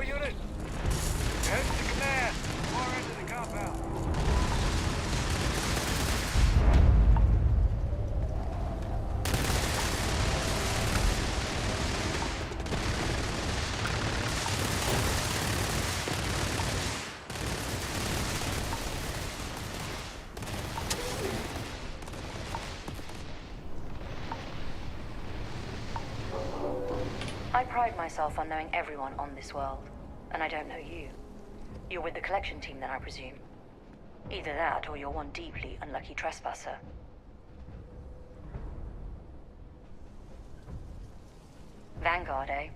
unit. Head to command. Far end of the compound. I pride myself on knowing everyone on this world, and I don't know you. You're with the collection team then, I presume. Either that, or you're one deeply unlucky trespasser. Vanguard, eh?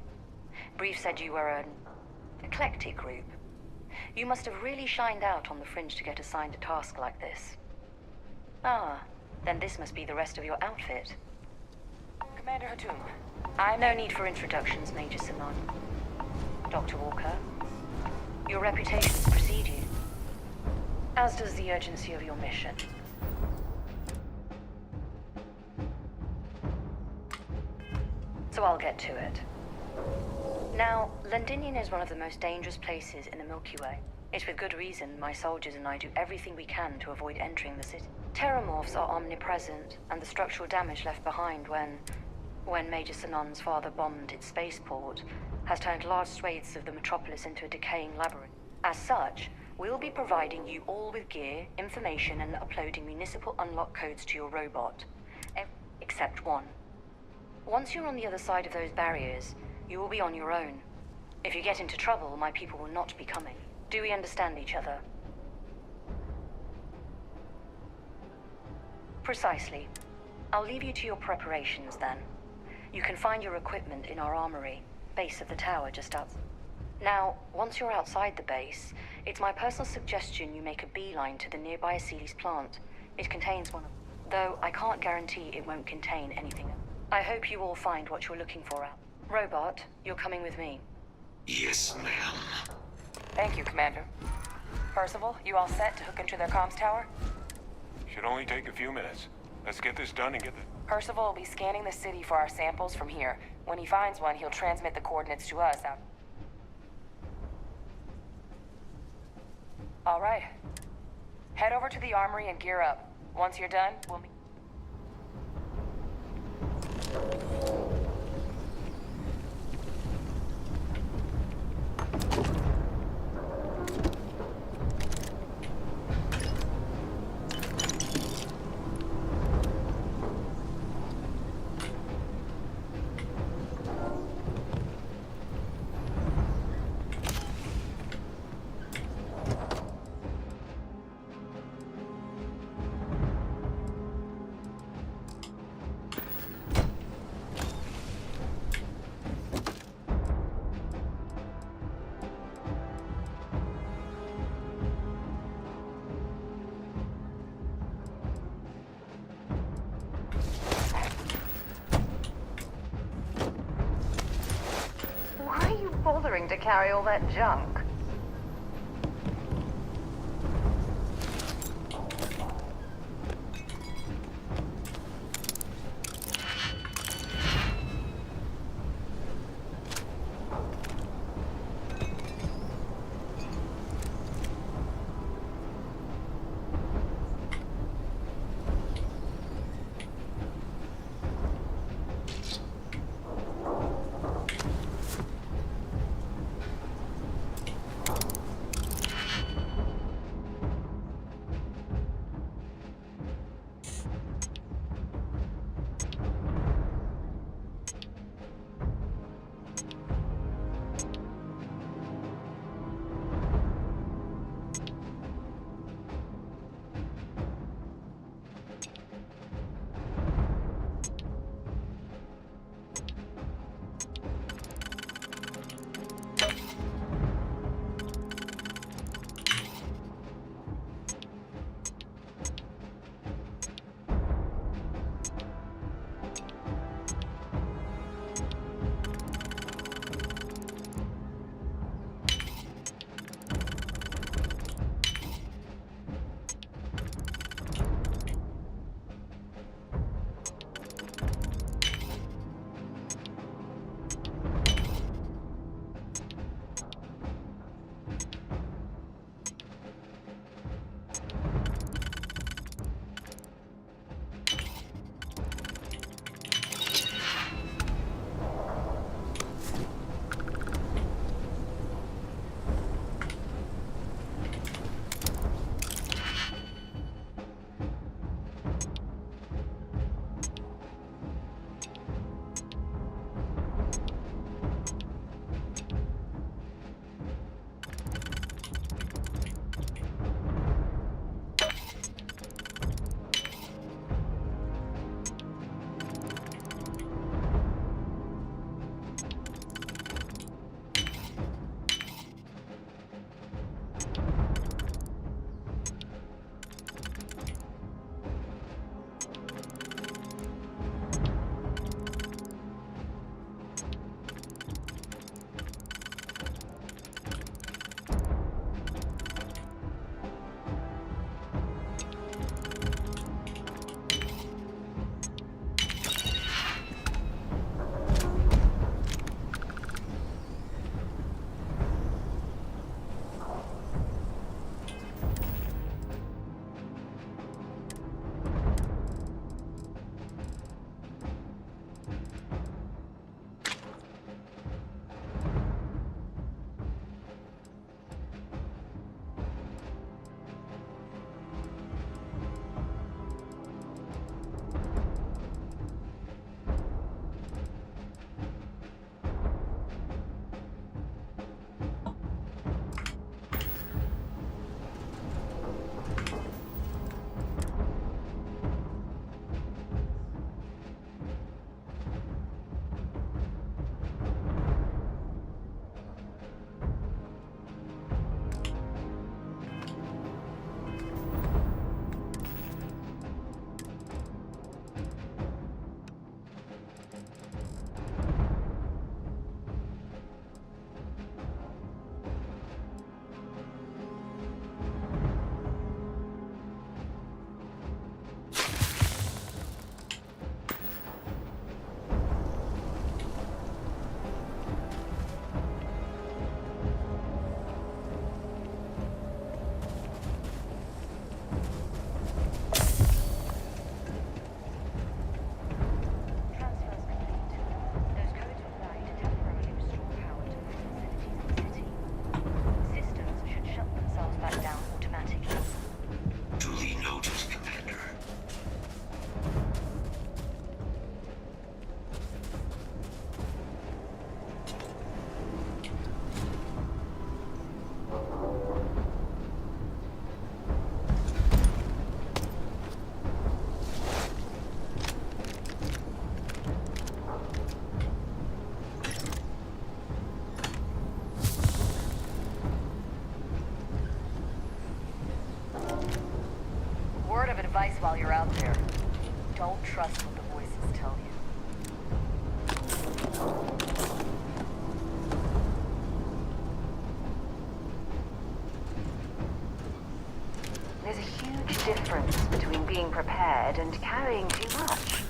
Brief said you were an eclectic group. You must have really shined out on the fringe to get assigned a task like this. Ah, then this must be the rest of your outfit. Commander Hatum, No need for introductions, Major Simon. Dr. Walker, your reputations precede you, as does the urgency of your mission. So I'll get to it. Now, Londinium is one of the most dangerous places in the Milky Way. It's with good reason my soldiers and I do everything we can to avoid entering the city. Terramorphs are omnipresent, and the structural damage left behind when Major Sinan's father bombed its spaceport has turned large swathes of the metropolis into a decaying labyrinth. As such, we'll be providing you all with gear, information, and uploading municipal unlock codes to your robot. Except one. Once you're on the other side of those barriers, you will be on your own. If you get into trouble, my people will not be coming. Do we understand each other? Precisely. I'll leave you to your preparations then. You can find your equipment in our armory, base of the tower just up. Now, once you're outside the base, it's my personal suggestion you make a beeline to the nearby Aceles plant. It contains one of... though I can't guarantee it won't contain anything. I hope you all find what you're looking for out. Robot, you're coming with me. Yes, ma'am. Thank you, Commander. Percival, you all set to hook into their comms tower? Should only take a few minutes. Let's get this done and get the... Percival will be scanning the city for our samples from here. When he finds one, he'll transmit the coordinates to us out. All right. Head over to the armory and gear up. Once you're done, we'll meet. Why are you bothering to carry all that junk? out there. Don't trust what the voices tell you. There's a huge difference between being prepared and carrying too much.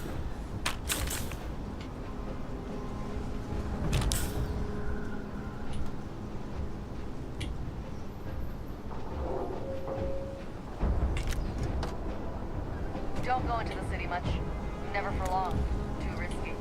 Don't go into the city much. Never for long. Too risky.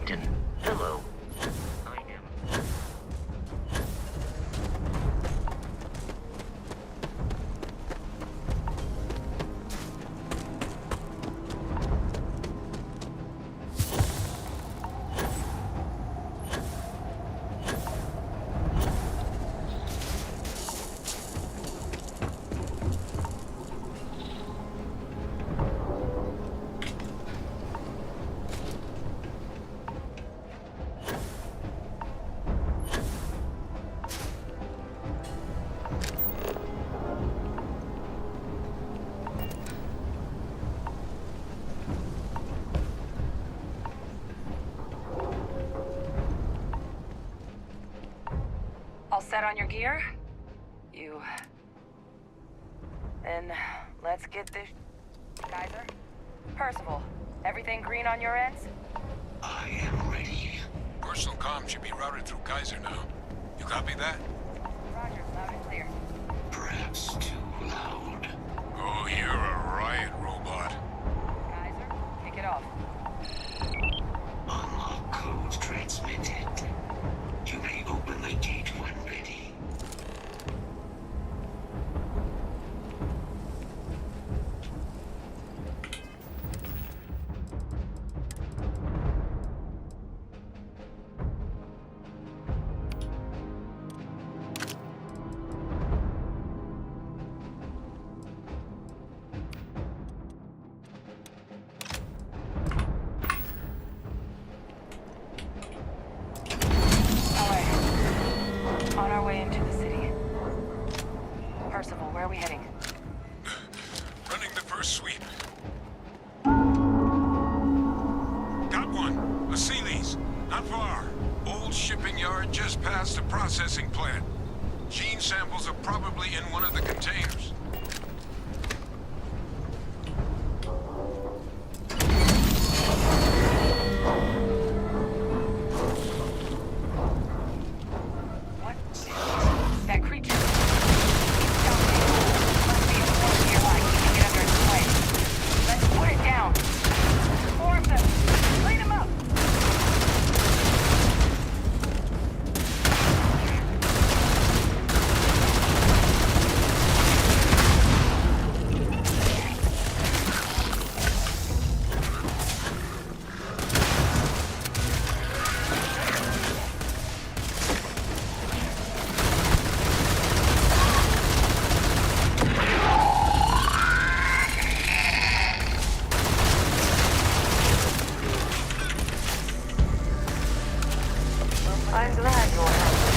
Captain. Hello. I am... All set on your gear? Then let's get this... Geyser? Percival, everything green on your ends? I am ready. Personal comm should be routed through Geyser now. You copy that? Roger, loud and clear. Perhaps too loud. Oh, you're a riot robot. Geyser, kick it off. Unlock code transmitted. You may open the gate when ready. On our way into the city. Percival, where are we heading? Running the first sweep. Got one. A Sealy's. Not far. Old shipping yard just past the processing plant. Gene samples are probably in one of the containers. What? That creature. It's dominating. Must be a force nearby keeping it under its sway. Let's put it down. Four of them. Clean them up. I'm glad you're helping.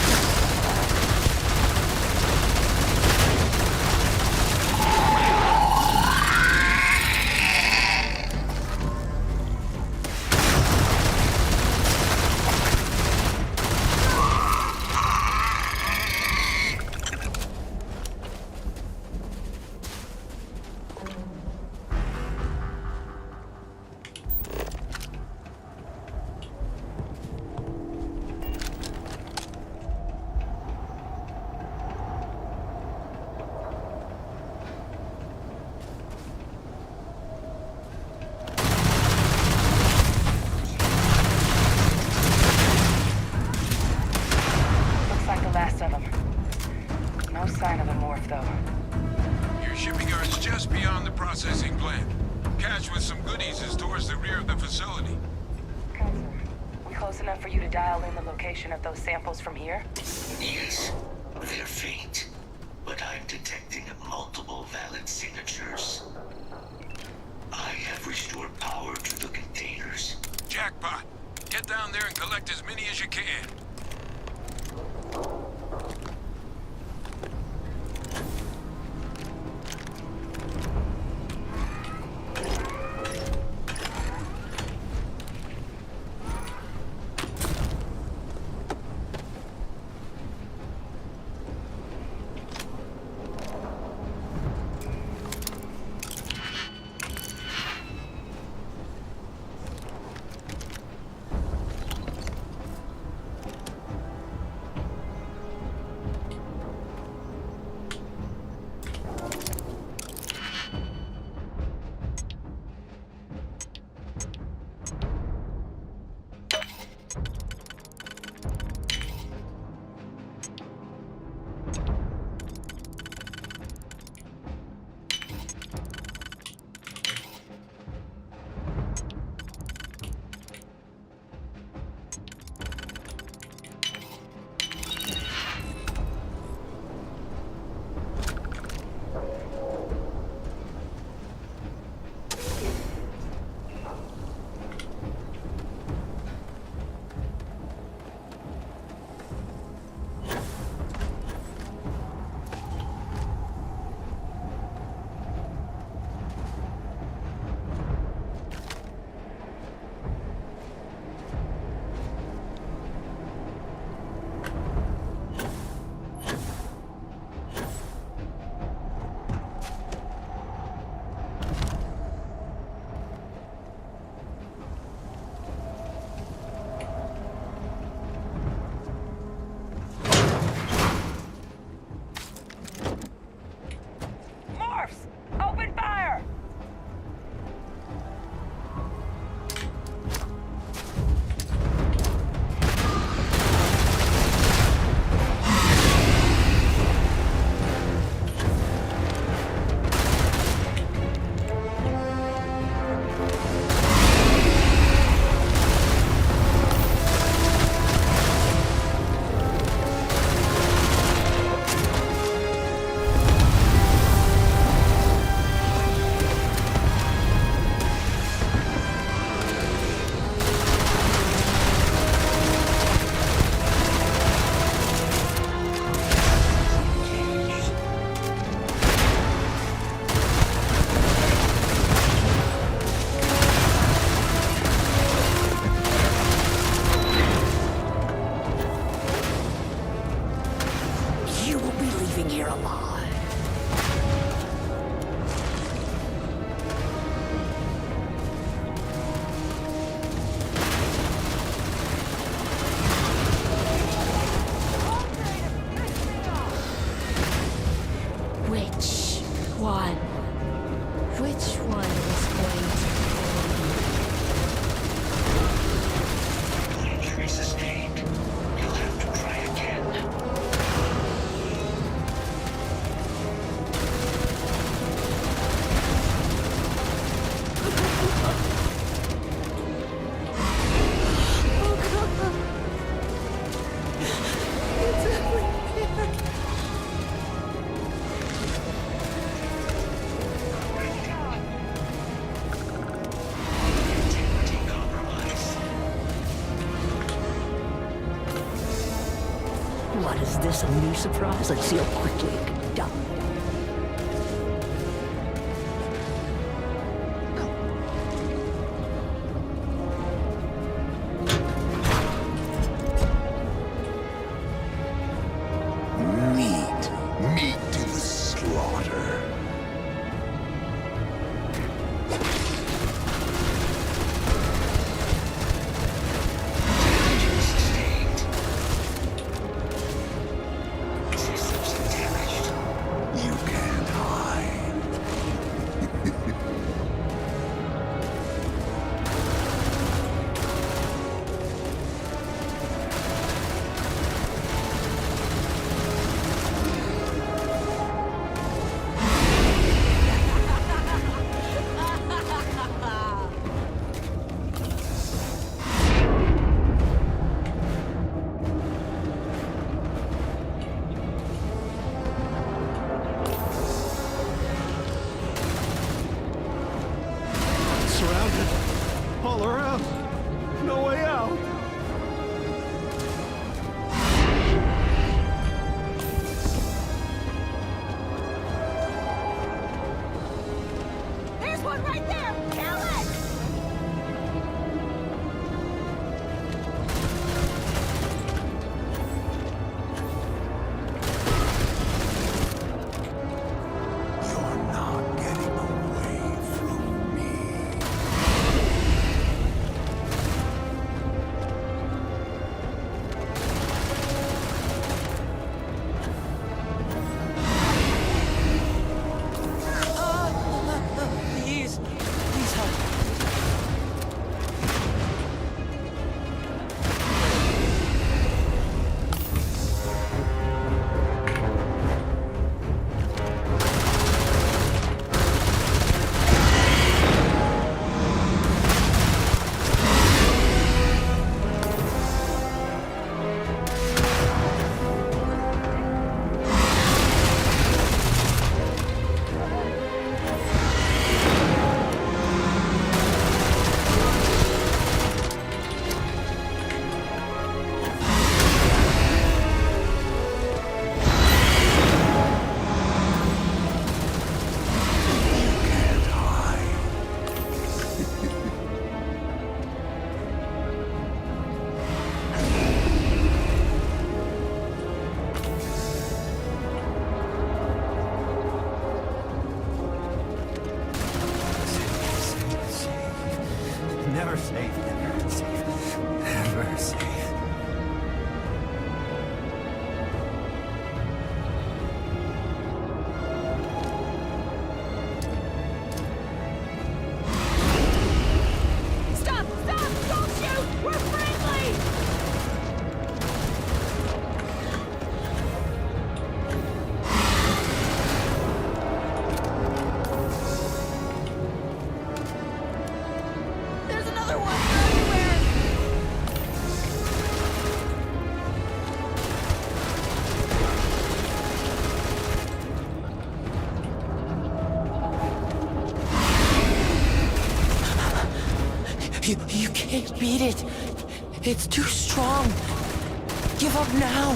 Looks like the last of them. No sign of a morph, though. Your shipping yard's just beyond the processing plant. Cache with some goodies is towards the rear of the facility. Kaiser, we close enough for you to dial in the location of those samples from here? Yes, they're faint, but I'm detecting multiple valid signatures. I have restored power to the containers. Jackpot. Get down there and collect as many as you can. Morphs! Open fire! You will be leaving here alive. Which one? Which one is going to Injury sustained. You'll have to try again. Integrity compromise. What is this, a new surprise? Let's see how quickly it can be done. Meat to the slaughter. Injury sustained. Systems damaged. Can't beat it. It's too strong. Give up now.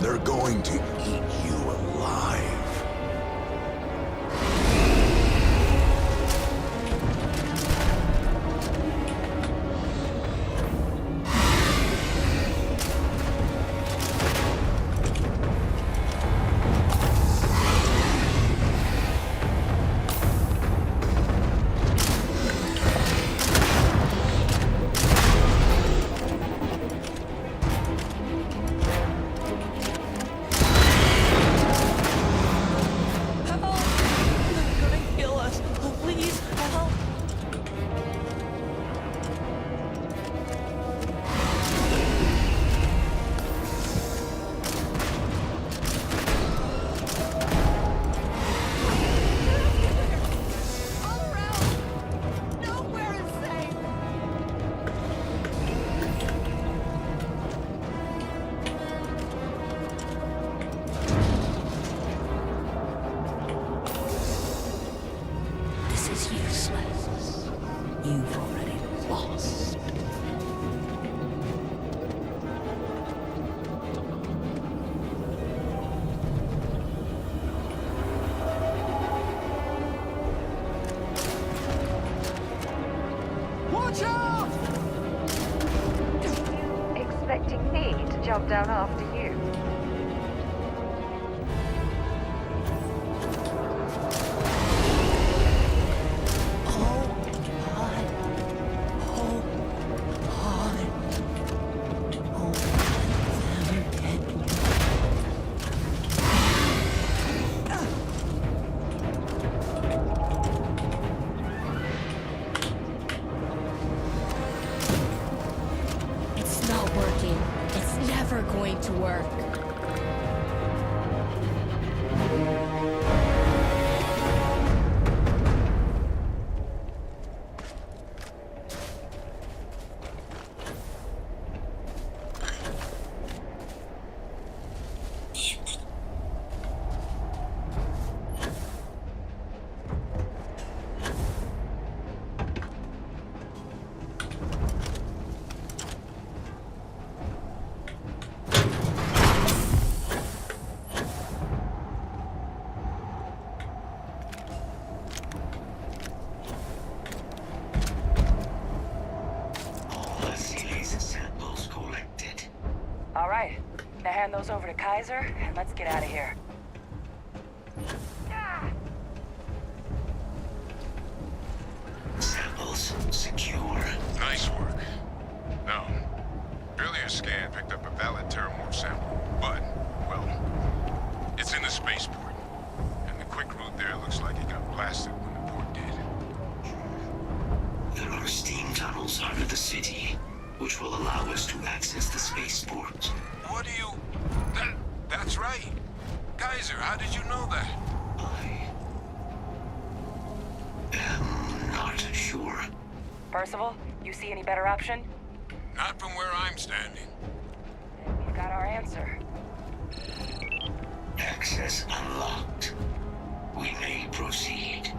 They're going to eat you alive. You've already lost. Watch out! Expecting me to jump down after you. It's not working. It's never going to work. All Asile's samples collected. All right, now hand those over to Kaiser, and let's get out of here. secure. Nice work. No. Earlier scan picked up a valid Terramorph sample, but, well, it's in the spaceport. And the quick route there looks like it got blasted when the port did. There are steam tunnels under the city, which will allow us to access the spaceport. What do you... That's right. Kaiser, how did you know that? I am not sure. Percival, you see any better option? Not from where I'm standing. We've got our answer. Access unlocked. We may proceed.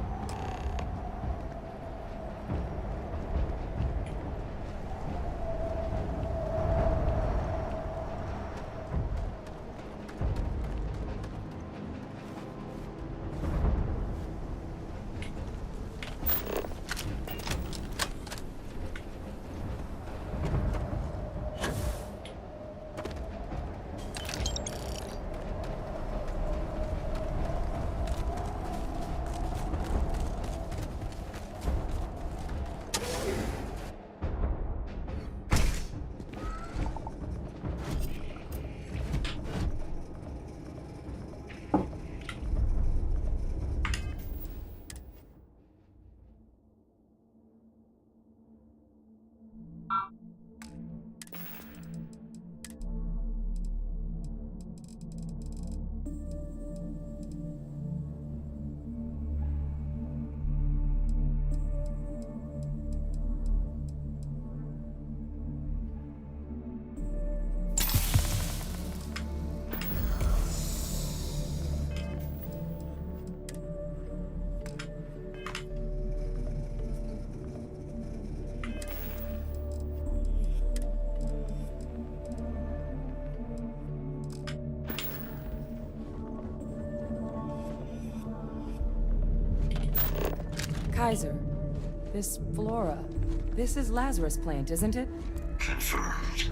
Kaiser, this flora, this is Lazarus plant, isn't it? Confirmed.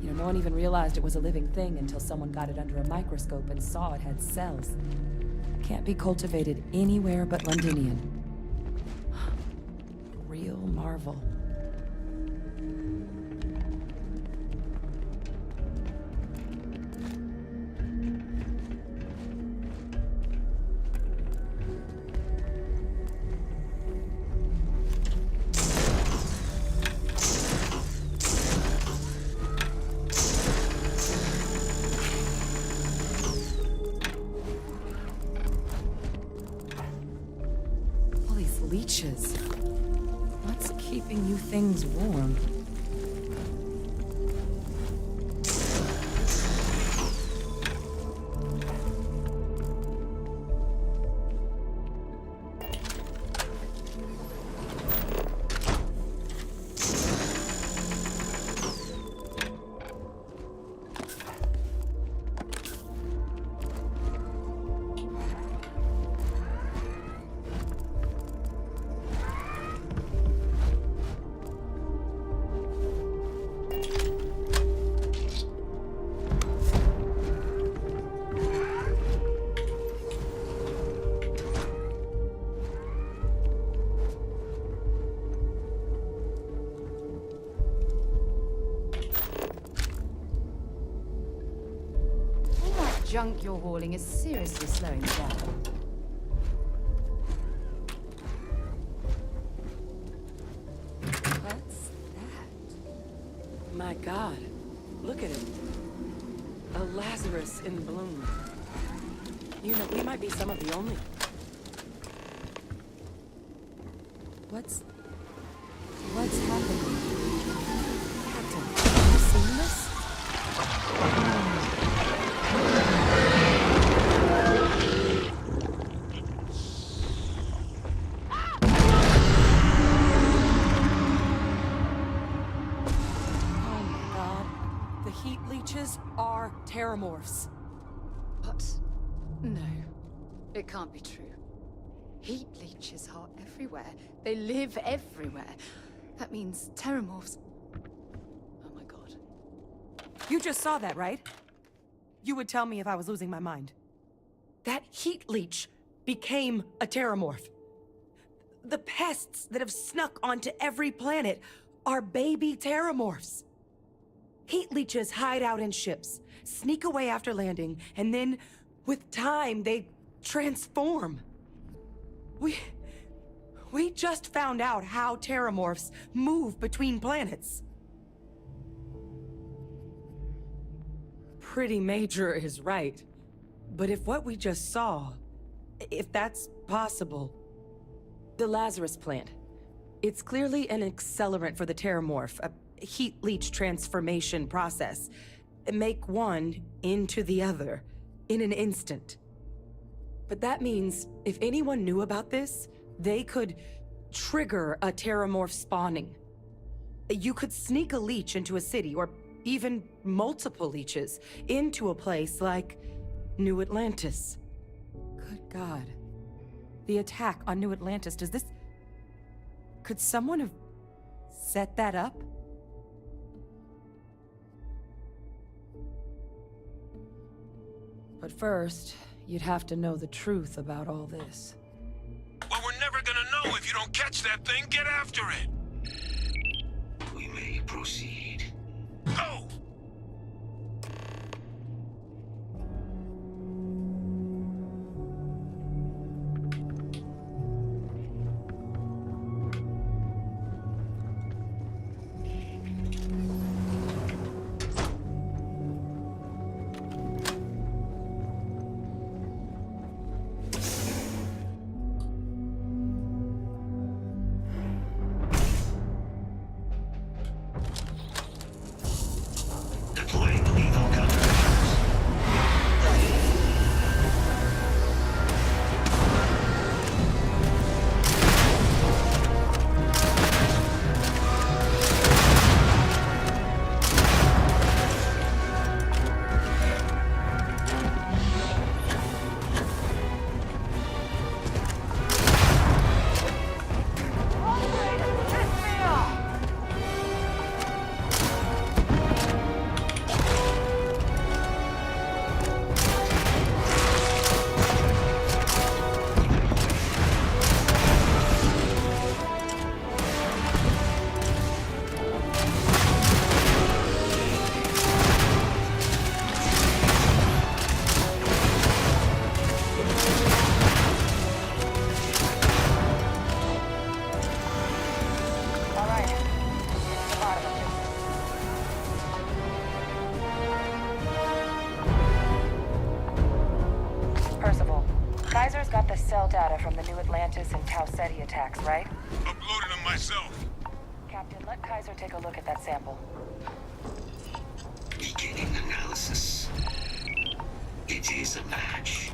You know, no one even realized it was a living thing until someone got it under a microscope and saw it had cells. Can't be cultivated anywhere but Londinian. Real marvel. Leeches. What's keeping you things warm? Junk you're hauling is seriously slowing me down. What's that? My God, look at it. A Lazarus in bloom. You know, we might be some of the only... What's happening? Captain, have you seen this? Are Terramorphs. What? No. It can't be true. Heat leeches are everywhere. They live everywhere. That means Terramorphs... Oh my god. You just saw that, right? You would tell me if I was losing my mind. That heat leech became a Terramorph. The pests that have snuck onto every planet are baby terramorphs. Heat leeches hide out in ships, sneak away after landing, and then, with time, they transform. We just found out how terramorphs move between planets. Pretty major is right. But if what we just saw, if that's possible... The Lazarus plant. It's clearly an accelerant for the terramorph, a heat leech transformation process. Make one into the other in an instant. But that means if anyone knew about this, they could trigger a terramorph spawning. You could sneak a leech into a city, or even multiple leeches, into a place like New Atlantis. Good God. The attack on New Atlantis, does this... Could someone have set that up? But first, you'd have to know the truth about all this. Well, we're never gonna know if you don't catch that thing. Get after it! We may proceed. Go! Deploying lethal countermeasures. All right. The bottom of this. Percival, Kaiser's got the cell data from the New Atlantis and Tau Ceti attacks, right? Uploaded them myself. Captain, let Kaiser take a look at that sample. Beginning analysis. It is a match.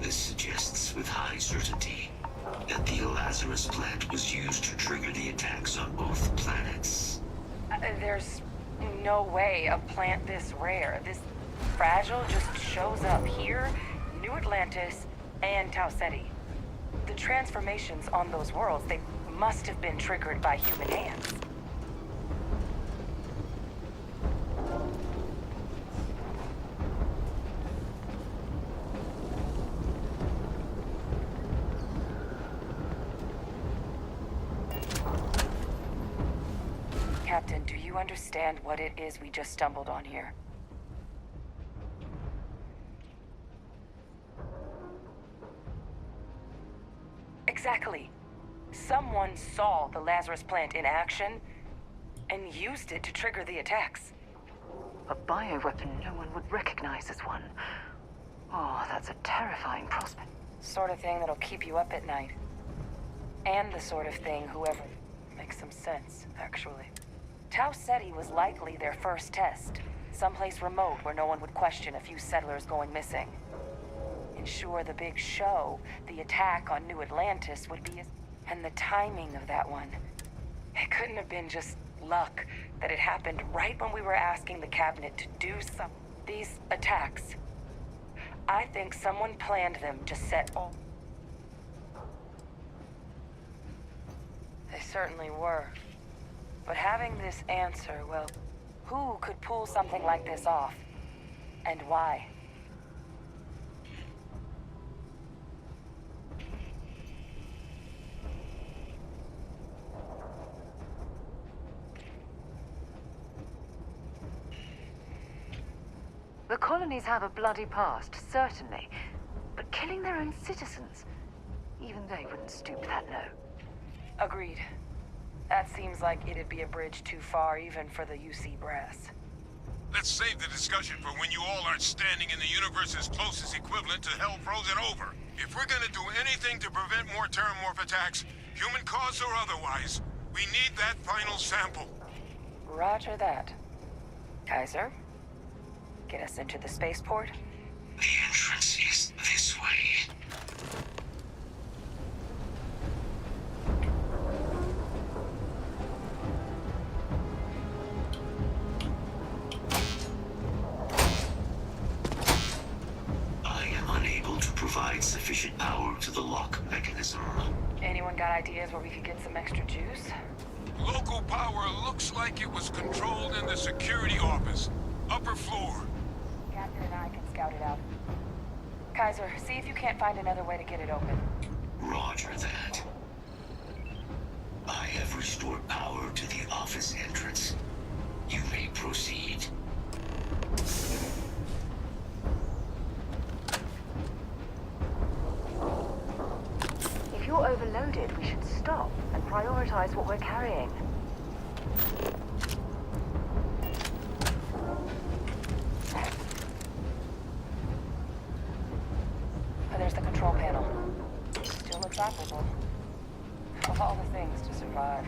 This suggests with high certainty that the Lazarus plant was used to trigger the attacks on both planets. There's no way a plant this rare, this fragile, just shows up here, New Atlantis, and Tau Ceti. The transformations on those worlds, they must have been triggered by human hands. Captain, do you understand what it is we just stumbled on here? Exactly. Someone saw the Lazarus plant in action and used it to trigger the attacks. A bioweapon no one would recognize as one. Oh, that's a terrifying prospect. Sort of thing that'll keep you up at night. And the sort of thing whoever... Makes some sense, actually. Tau Ceti was likely their first test. Someplace remote where no one would question a few settlers going missing. Ensure the big show, the attack on New Atlantis would be... And the timing of that one. It couldn't have been just luck that it happened right when we were asking the cabinet to do some... These attacks. I think someone planned them to set all... They certainly were. But having this answer, well, who could pull something like this off? And why? The colonies have a bloody past, certainly. But killing their own citizens, even they wouldn't stoop that low. Agreed. That seems like it'd be a bridge too far even for the UC brass. Let's save the discussion for when you all aren't standing in the universe's closest equivalent to hell frozen over. If we're gonna do anything to prevent more Terramorph attacks, human cause or otherwise, we need that final sample. Roger that. Kaiser, get us into the spaceport? The entrance is this way. I am unable to provide sufficient power to the lock mechanism. Anyone got ideas where we could get some extra juice? Local power looks like it was controlled in the security office. Upper floor. Captain and I can scout it out. Kaiser, see if you can't find another way to get it open. Roger that. I have restored power to the office entrance. You may proceed. If you're overloaded, we should stop and prioritize what we're carrying. Oh, there's the control panel. Still looks operable. Of all the things to survive.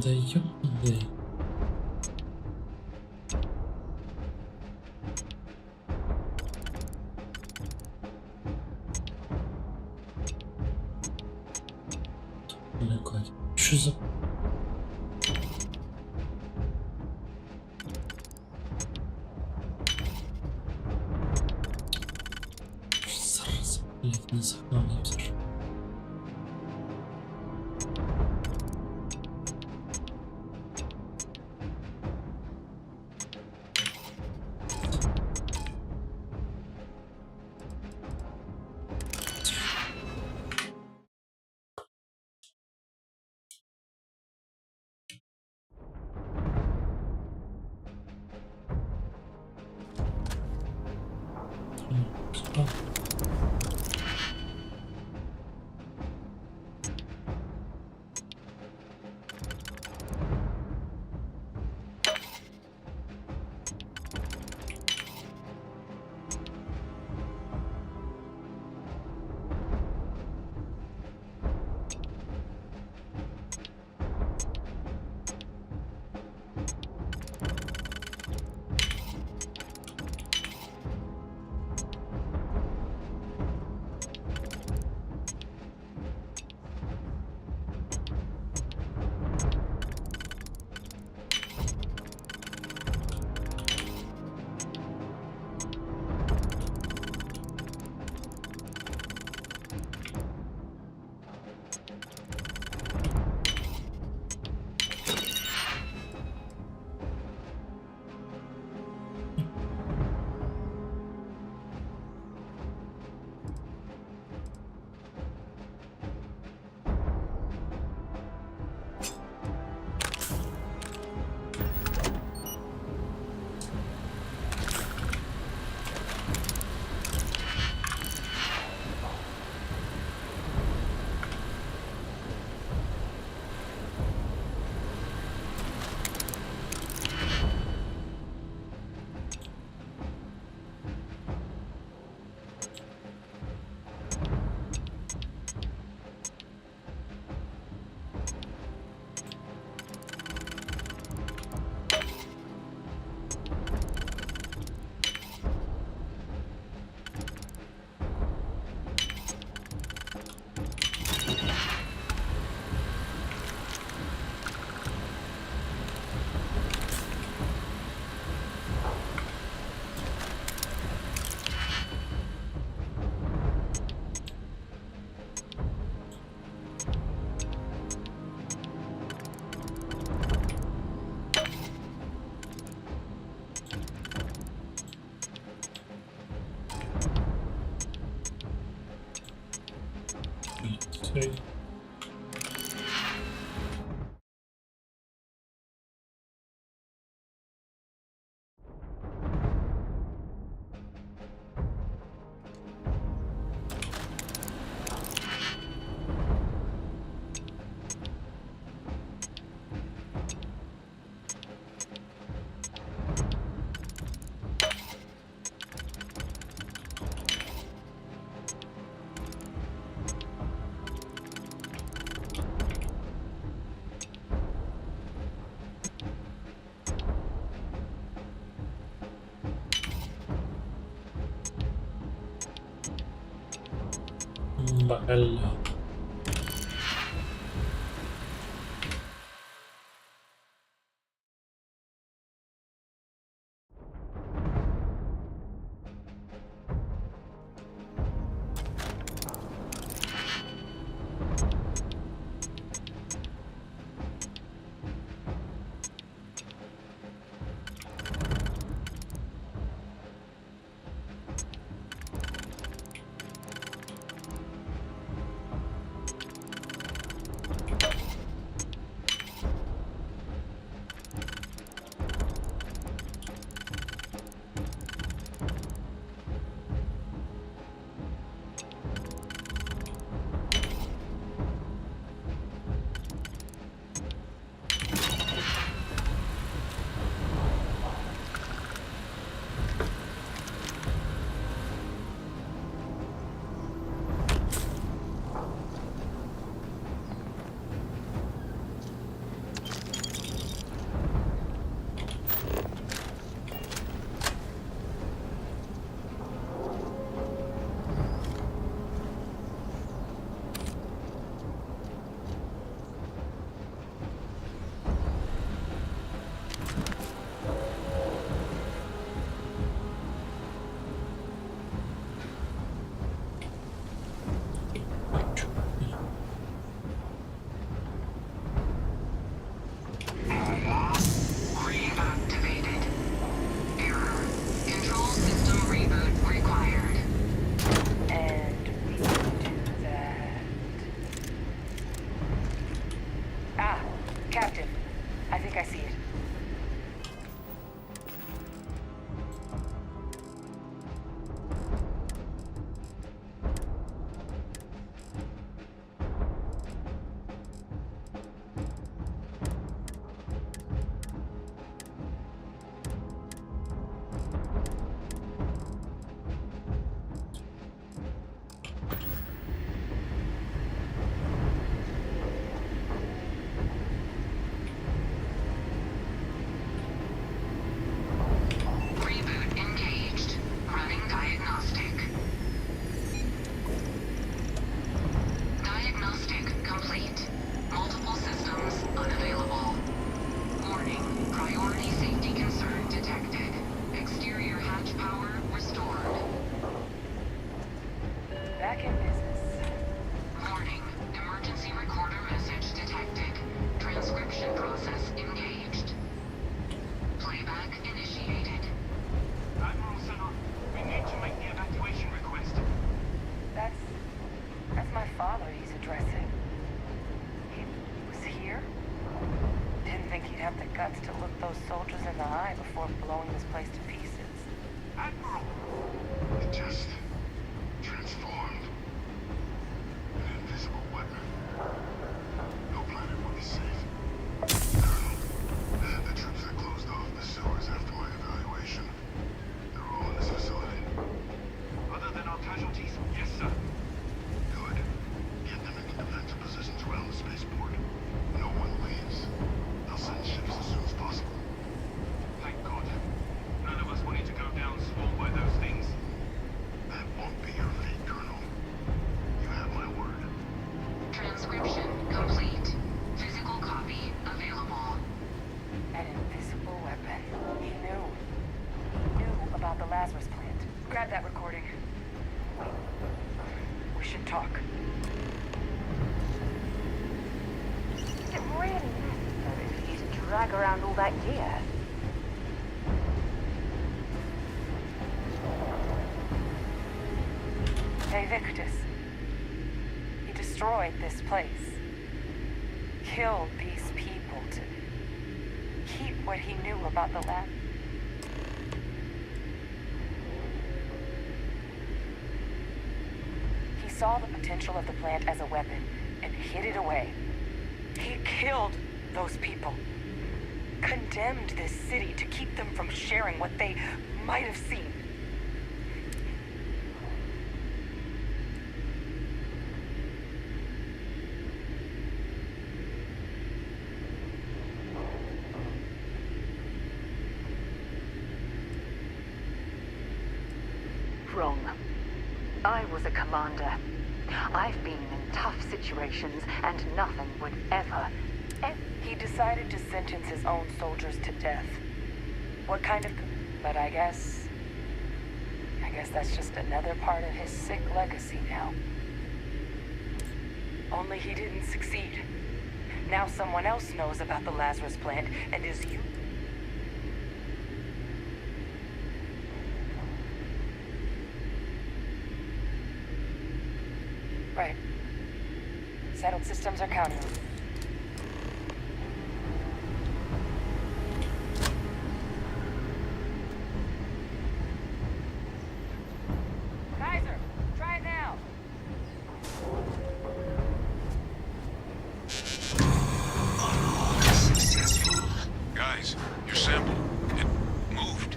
ده yok mu? Böyle koy. Şu zıp. Sarı zıplayıp saklamayayım sır. Tamam. Şey. Bella. Lazarus plant. Grab that recording. We should talk. Is it really necessary for you to drag around all that gear? Hey, Victus. He destroyed this place. Killed these people to keep what he knew about the lab. He saw the potential of the plant as a weapon and hid it away. He killed those people. Condemned this city to keep them from sharing what they might have seen. Wrong. I was a commander. I've been in tough situations, and nothing would ever. He decided to sentence his own soldiers to death. What kind of... But I guess that's just another part of his sick legacy now. Only he didn't succeed. Now someone else knows about the Lazarus plant and is you. Right. Settled systems are counting. Kaiser, try it now. Unsuccessful. Guys, your sample, it moved.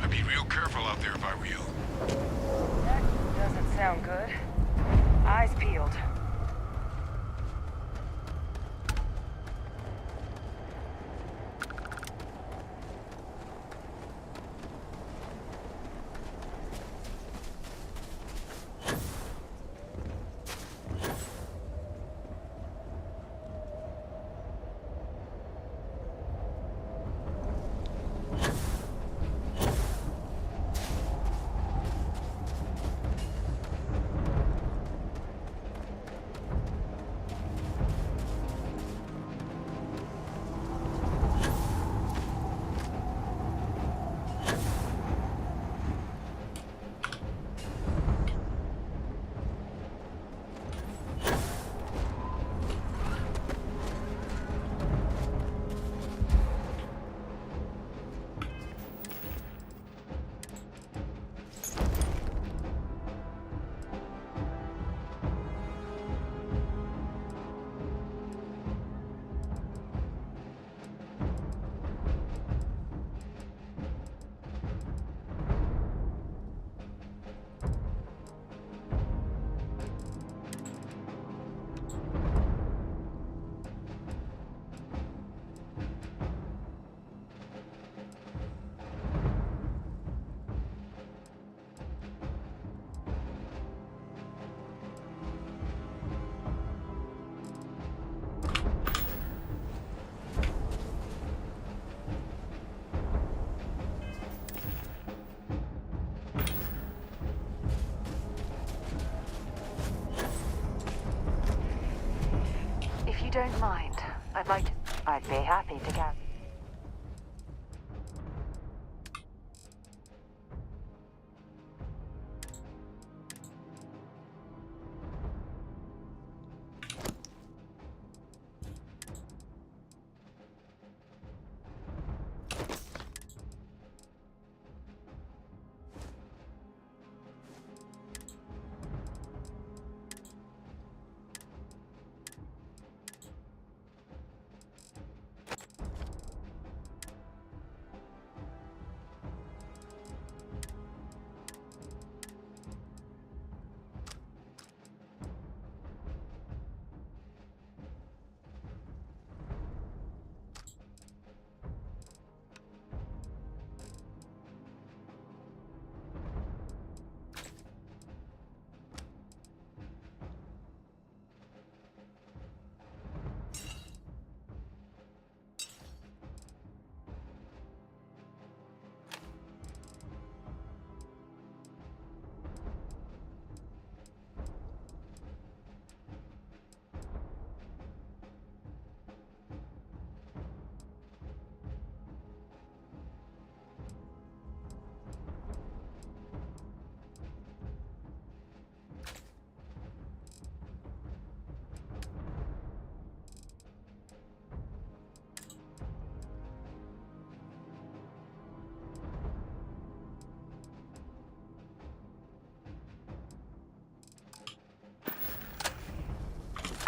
I'd be real careful out there if I were you. That doesn't sound good. Eyes peeled. If you don't mind, I'd be happy to get...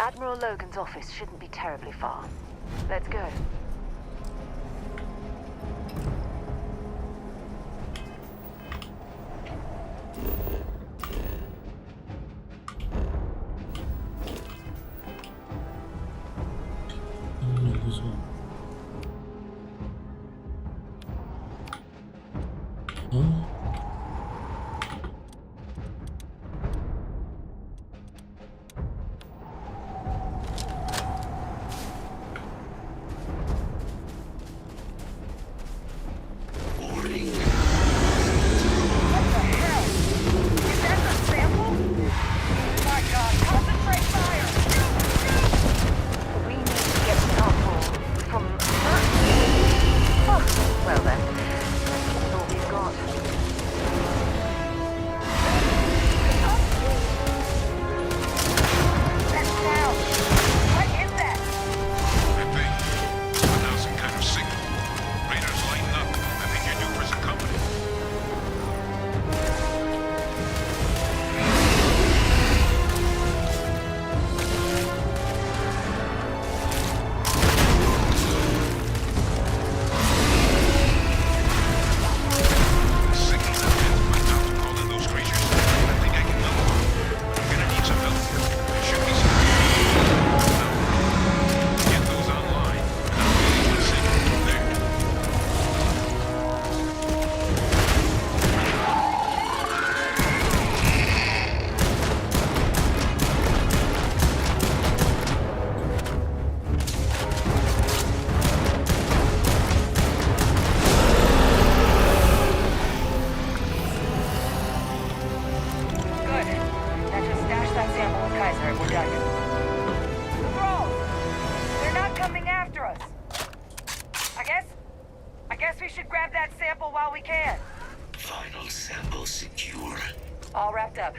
Admiral Logan's office shouldn't be terribly far. Let's go. Ne güzel. Ha? Warning. What the hell? Is that the sample? My God, concentrate fire! We need to get sample from her. Oh, well then, let's give it all we've got. That sound! What is that? That thing. Put out some kind of signal. Raiders lighten up. I think you're due for some company. Signal that pins my top to call in those creatures. I think I can know them. I'm gonna need some help here. There should be some. Get those online, and I'll release the signal from there. Good. Now just stash that sample with Kaiser and we're done. Bro! They're not coming after us. I guess we should grab that sample while we can. Final sample secure. All wrapped up.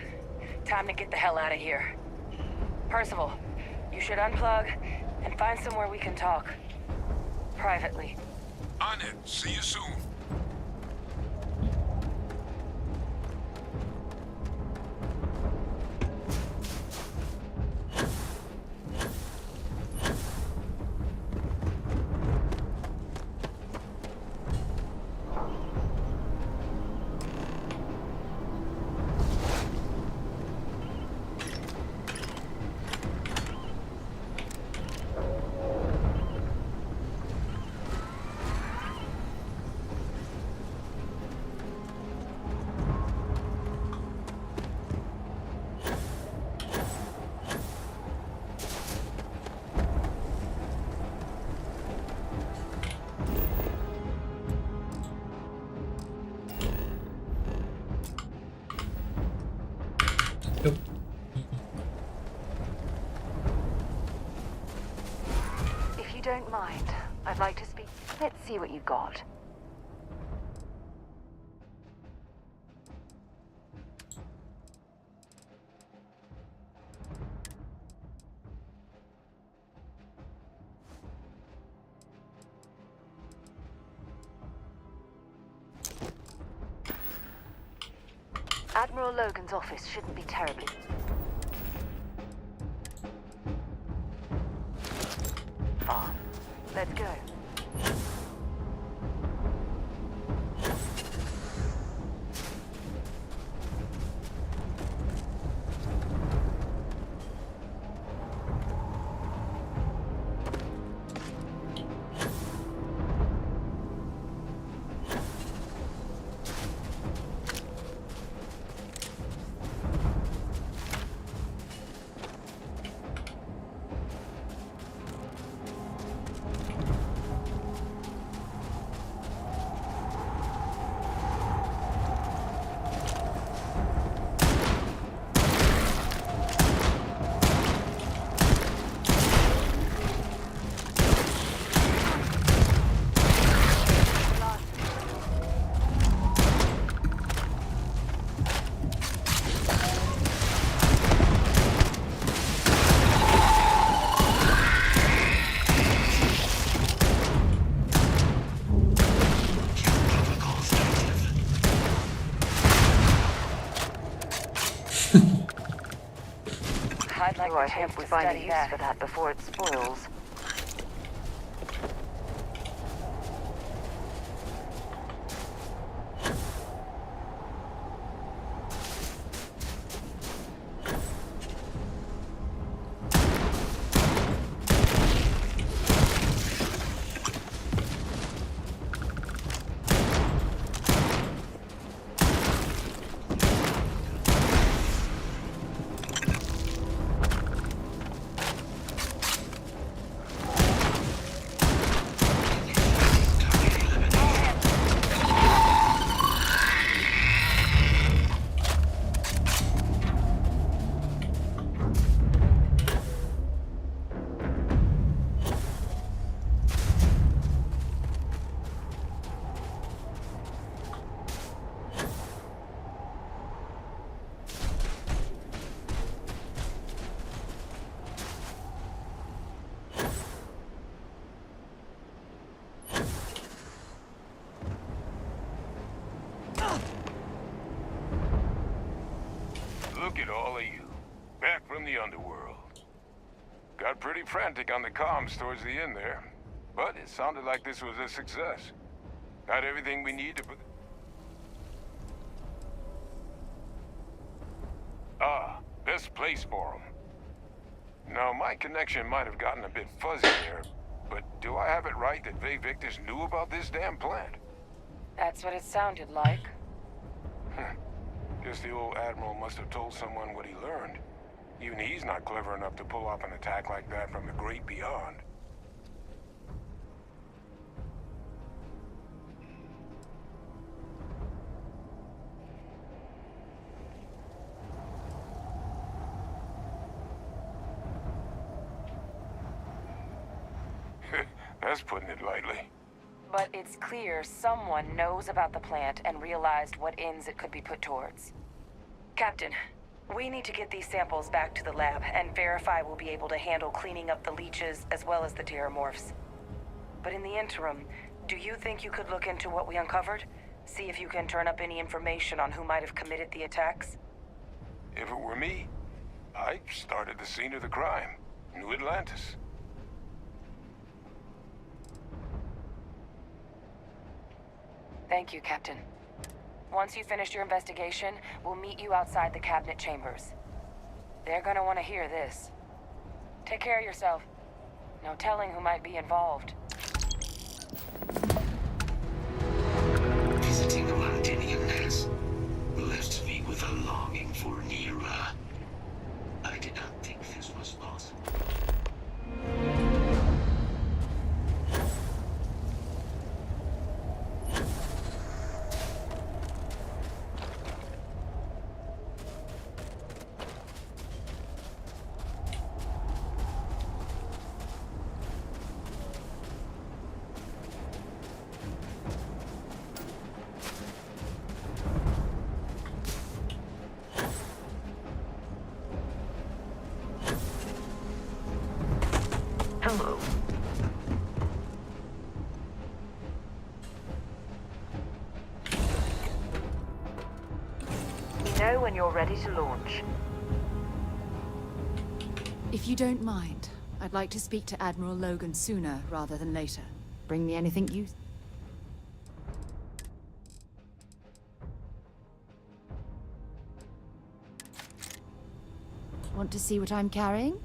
Time to get the hell out of here. Percival, you should unplug and find somewhere we can talk. Privately. On it. See you soon. Yok. If you don't mind, I'd like to speak. Let's see what you got. Admiral Logan's office shouldn't be terribly. far. Let's go. I'd like Oh, I the chance hope we to find a study use that. for that before it spoils. Look at all of you. Back from the underworld. Got pretty frantic on the comms towards the end there. But it sounded like this was a success. Got everything we need to put... Ah, best place for them. Now, my connection might have gotten a bit fuzzy there, but do I have it right that Vay Victus knew about this damn plant? That's what it sounded like. Guess the old Admiral must have told someone what he learned. Even he's not clever enough to pull off an attack like that from the great beyond. That's putting it lightly. But it's clear someone knows about the plant and realized what ends it could be put towards. Captain, we need to get these samples back to the lab and verify we'll be able to handle cleaning up the leeches as well as the terramorphs. But in the interim, do you think you could look into what we uncovered? See if you can turn up any information on who might have committed the attacks? If it were me, I'd start at the scene of the crime, New Atlantis. Thank you, Captain. Once you finish your investigation, we'll meet you outside the cabinet chambers. They're gonna want to hear this. Take care of yourself. No telling who might be involved. Visiting the Londinian has left me with a longing for Nira. I did not think this was possible. Hello. You know when you're ready to launch. If you don't mind, I'd like to speak to Admiral Logan sooner rather than later. Bring me anything you... Want to see what I'm carrying?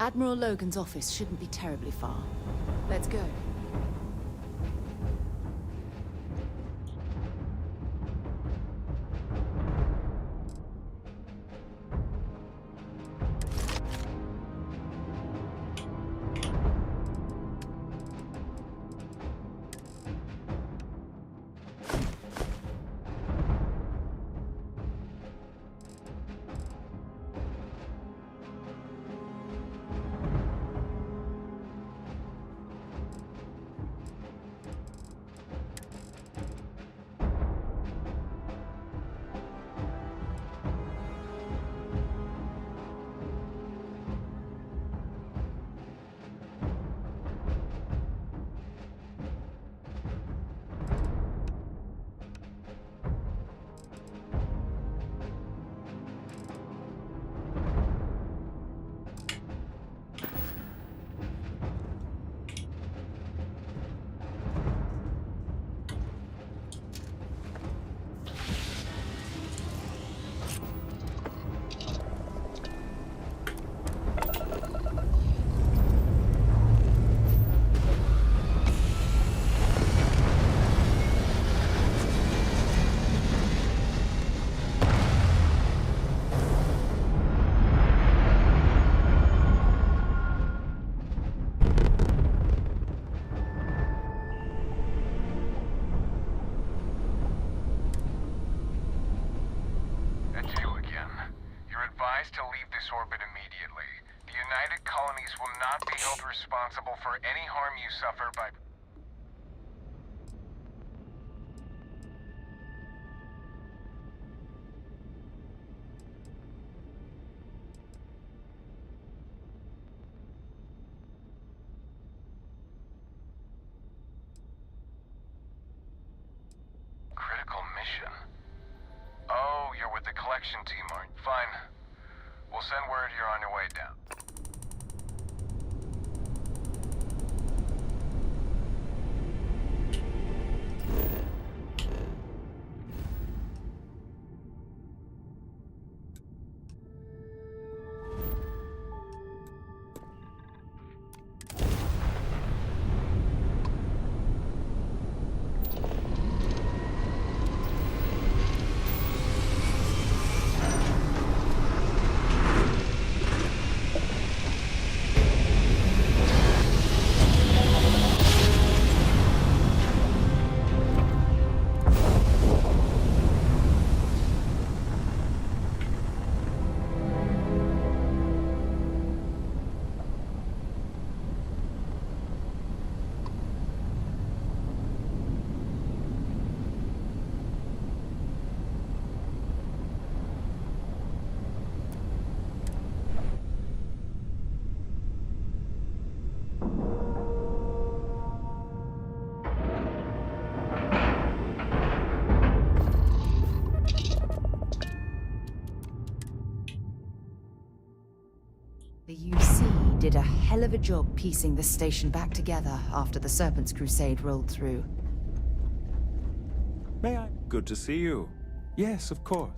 Admiral Logan's office shouldn't be terribly far. Let's go. To leave this orbit immediately. The United Colonies will not be held responsible for any harm you suffer by... Critical mission? Oh, you're with the collection team, aren't you? Fine. We'll send word you're on your way down. The UC did a hell of a job piecing the station back together after the Serpent's Crusade rolled through. May I? Good to see you. Yes, of course.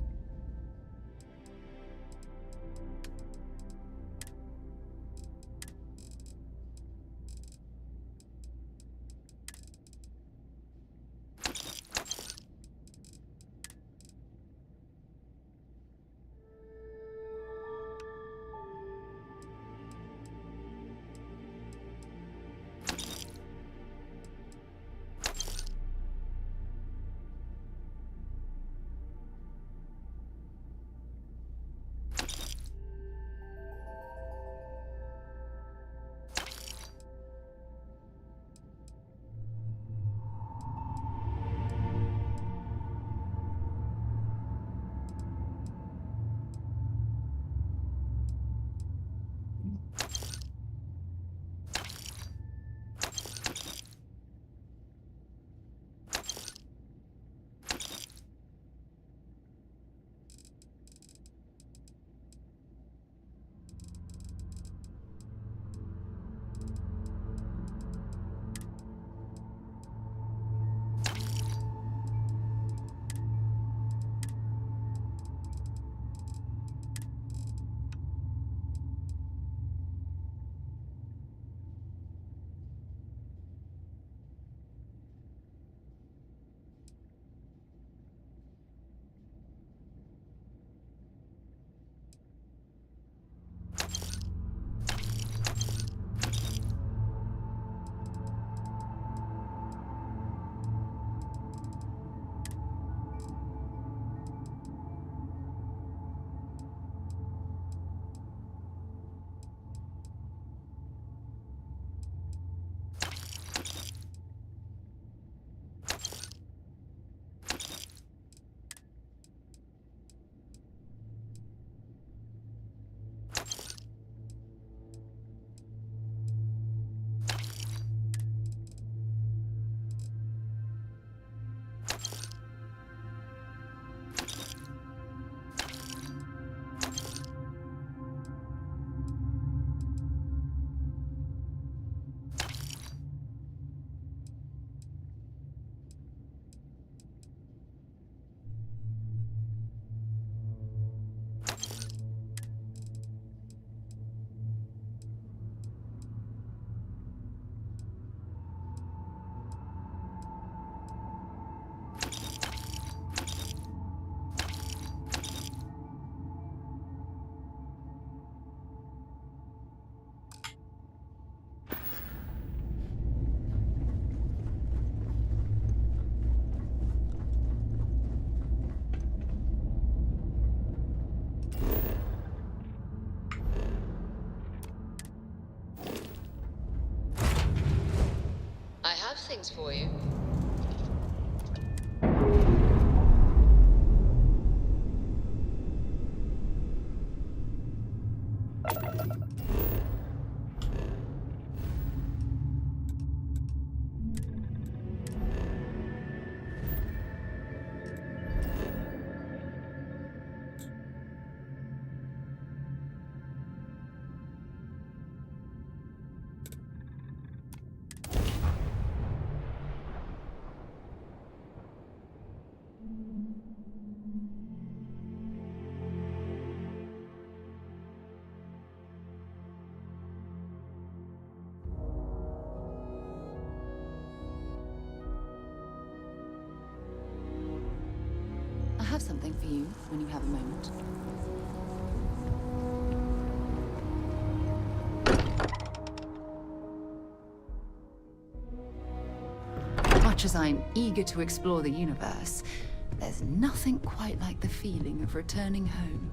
things for you. I have something for you when you have a moment. Much as I'm eager to explore the universe, there's nothing quite like the feeling of returning home.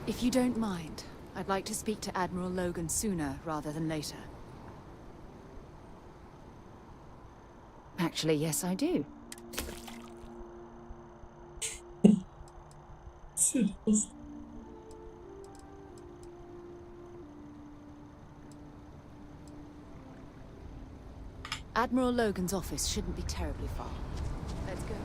If you don't mind, I'd like to speak to Admiral Logan sooner rather than later. Actually, yes, I do. Admiral Logan's office shouldn't be terribly far. Let's go.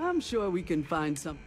I'm sure we can find some.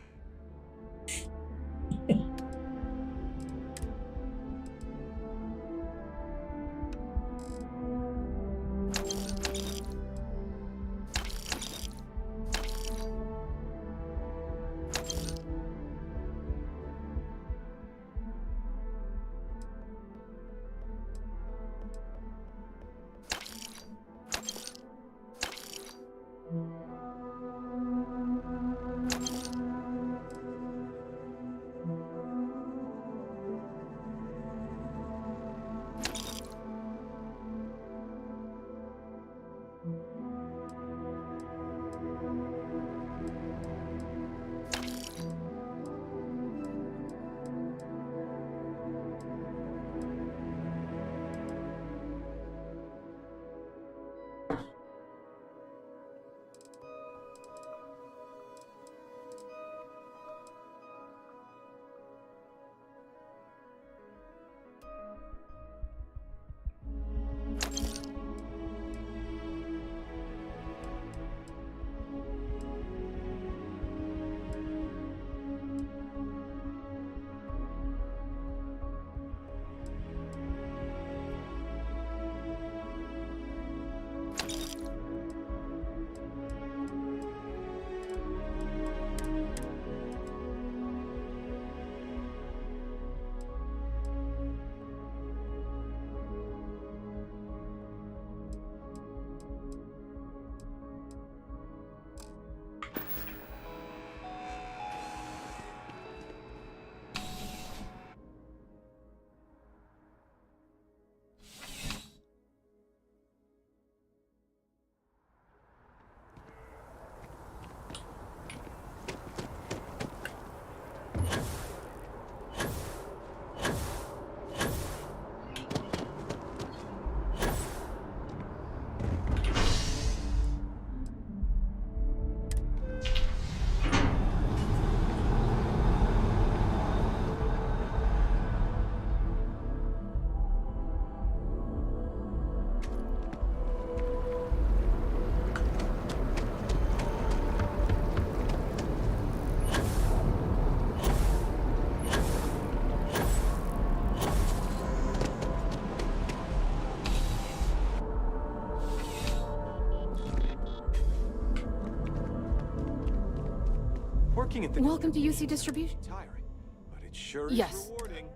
looking at things. Welcome to UC Distribution. Tiring, but it sure is Yes. rewarding.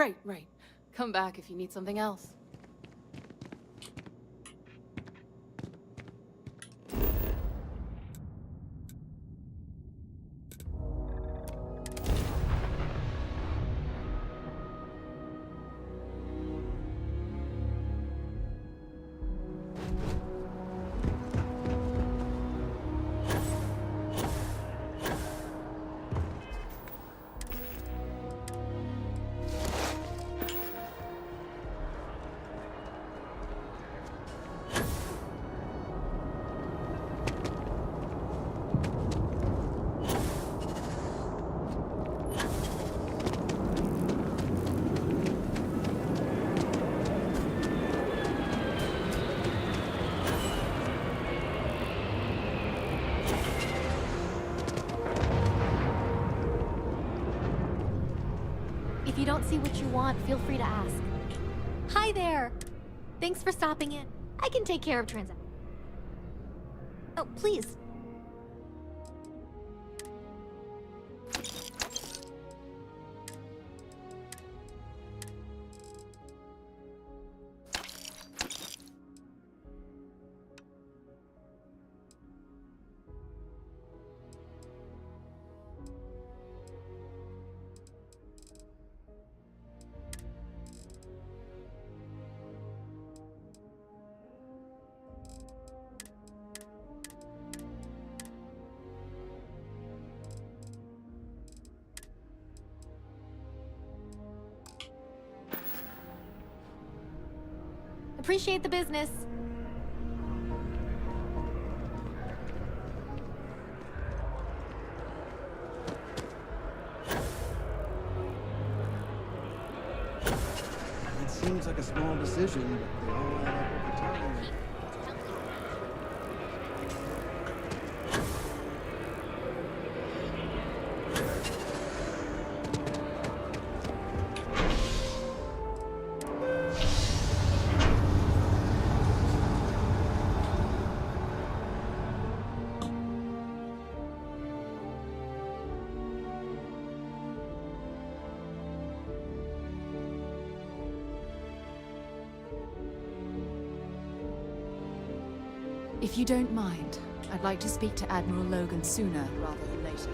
Right, right. Come back if you need something else. If you don't see what you want, feel free to ask. Hi there! Thanks for stopping in. I can take care of transactions. Oh, please. Appreciate the business. It seems like a small business. If you don't mind, I'd like to speak to Admiral Logan sooner rather than later.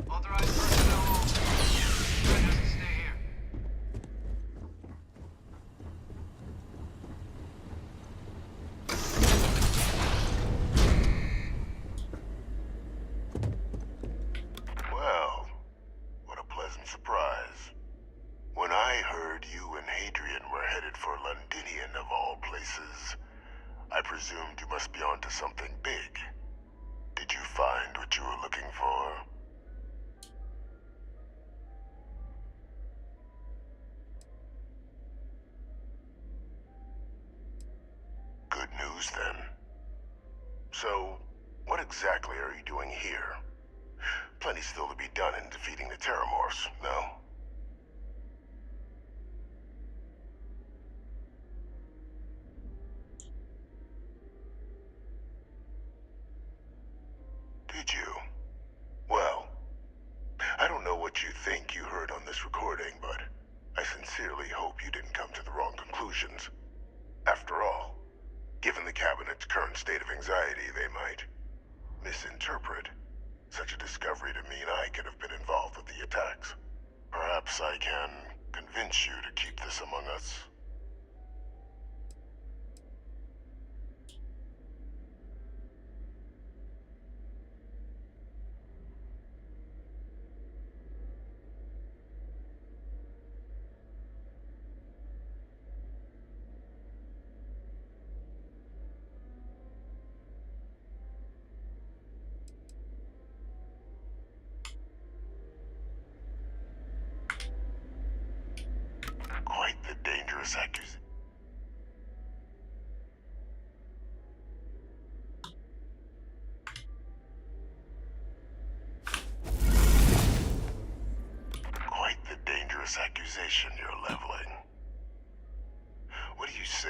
Authorized personnel only. Witnesses stay here. Well, what a pleasant surprise. When I heard you and Hadrian were headed for Londinian of all places, I presumed you must be onto something big. Did you find what you were looking for? Good news, then. So, what exactly are you doing here? Plenty still to be done in defeating the Terramorphs, no? Did you? Well, I don't know what you think you heard on this recording, but I sincerely hope you didn't come to the wrong conclusions. After all, given the Cabinet's current state of anxiety, they might misinterpret such a discovery to mean I could have been involved with the attacks. Perhaps I can convince you to keep this among us. Quite the dangerous accusation. Quite the dangerous accusation you're leveling. What do you say?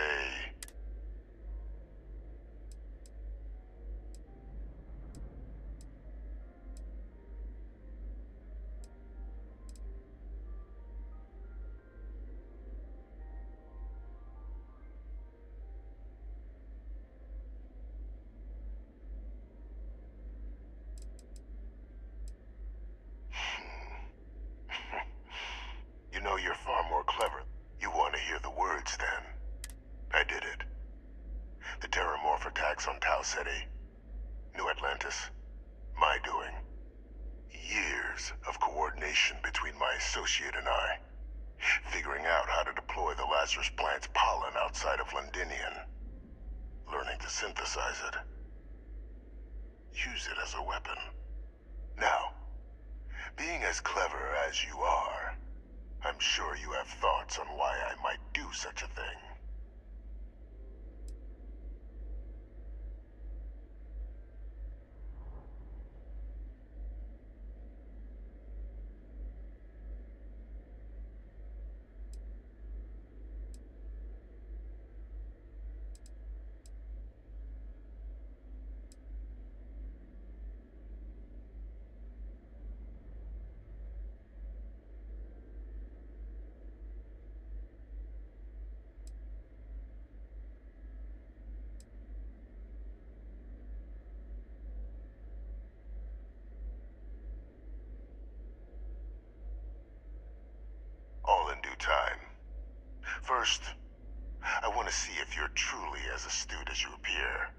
You know you're far more clever. You want to hear the words, then? I did it. The Terramorph attacks on Tau Ceti, New Atlantis, my doing. Years of coordination between my associate and I, figuring out how to deploy the Lazarus plant's pollen outside of Londinian, learning to synthesize it, use it as a weapon. Now, being as clever as you are, I'm sure you have thoughts on why I might do such a thing. All in due time. First, I want to see if you're truly as astute as you appear.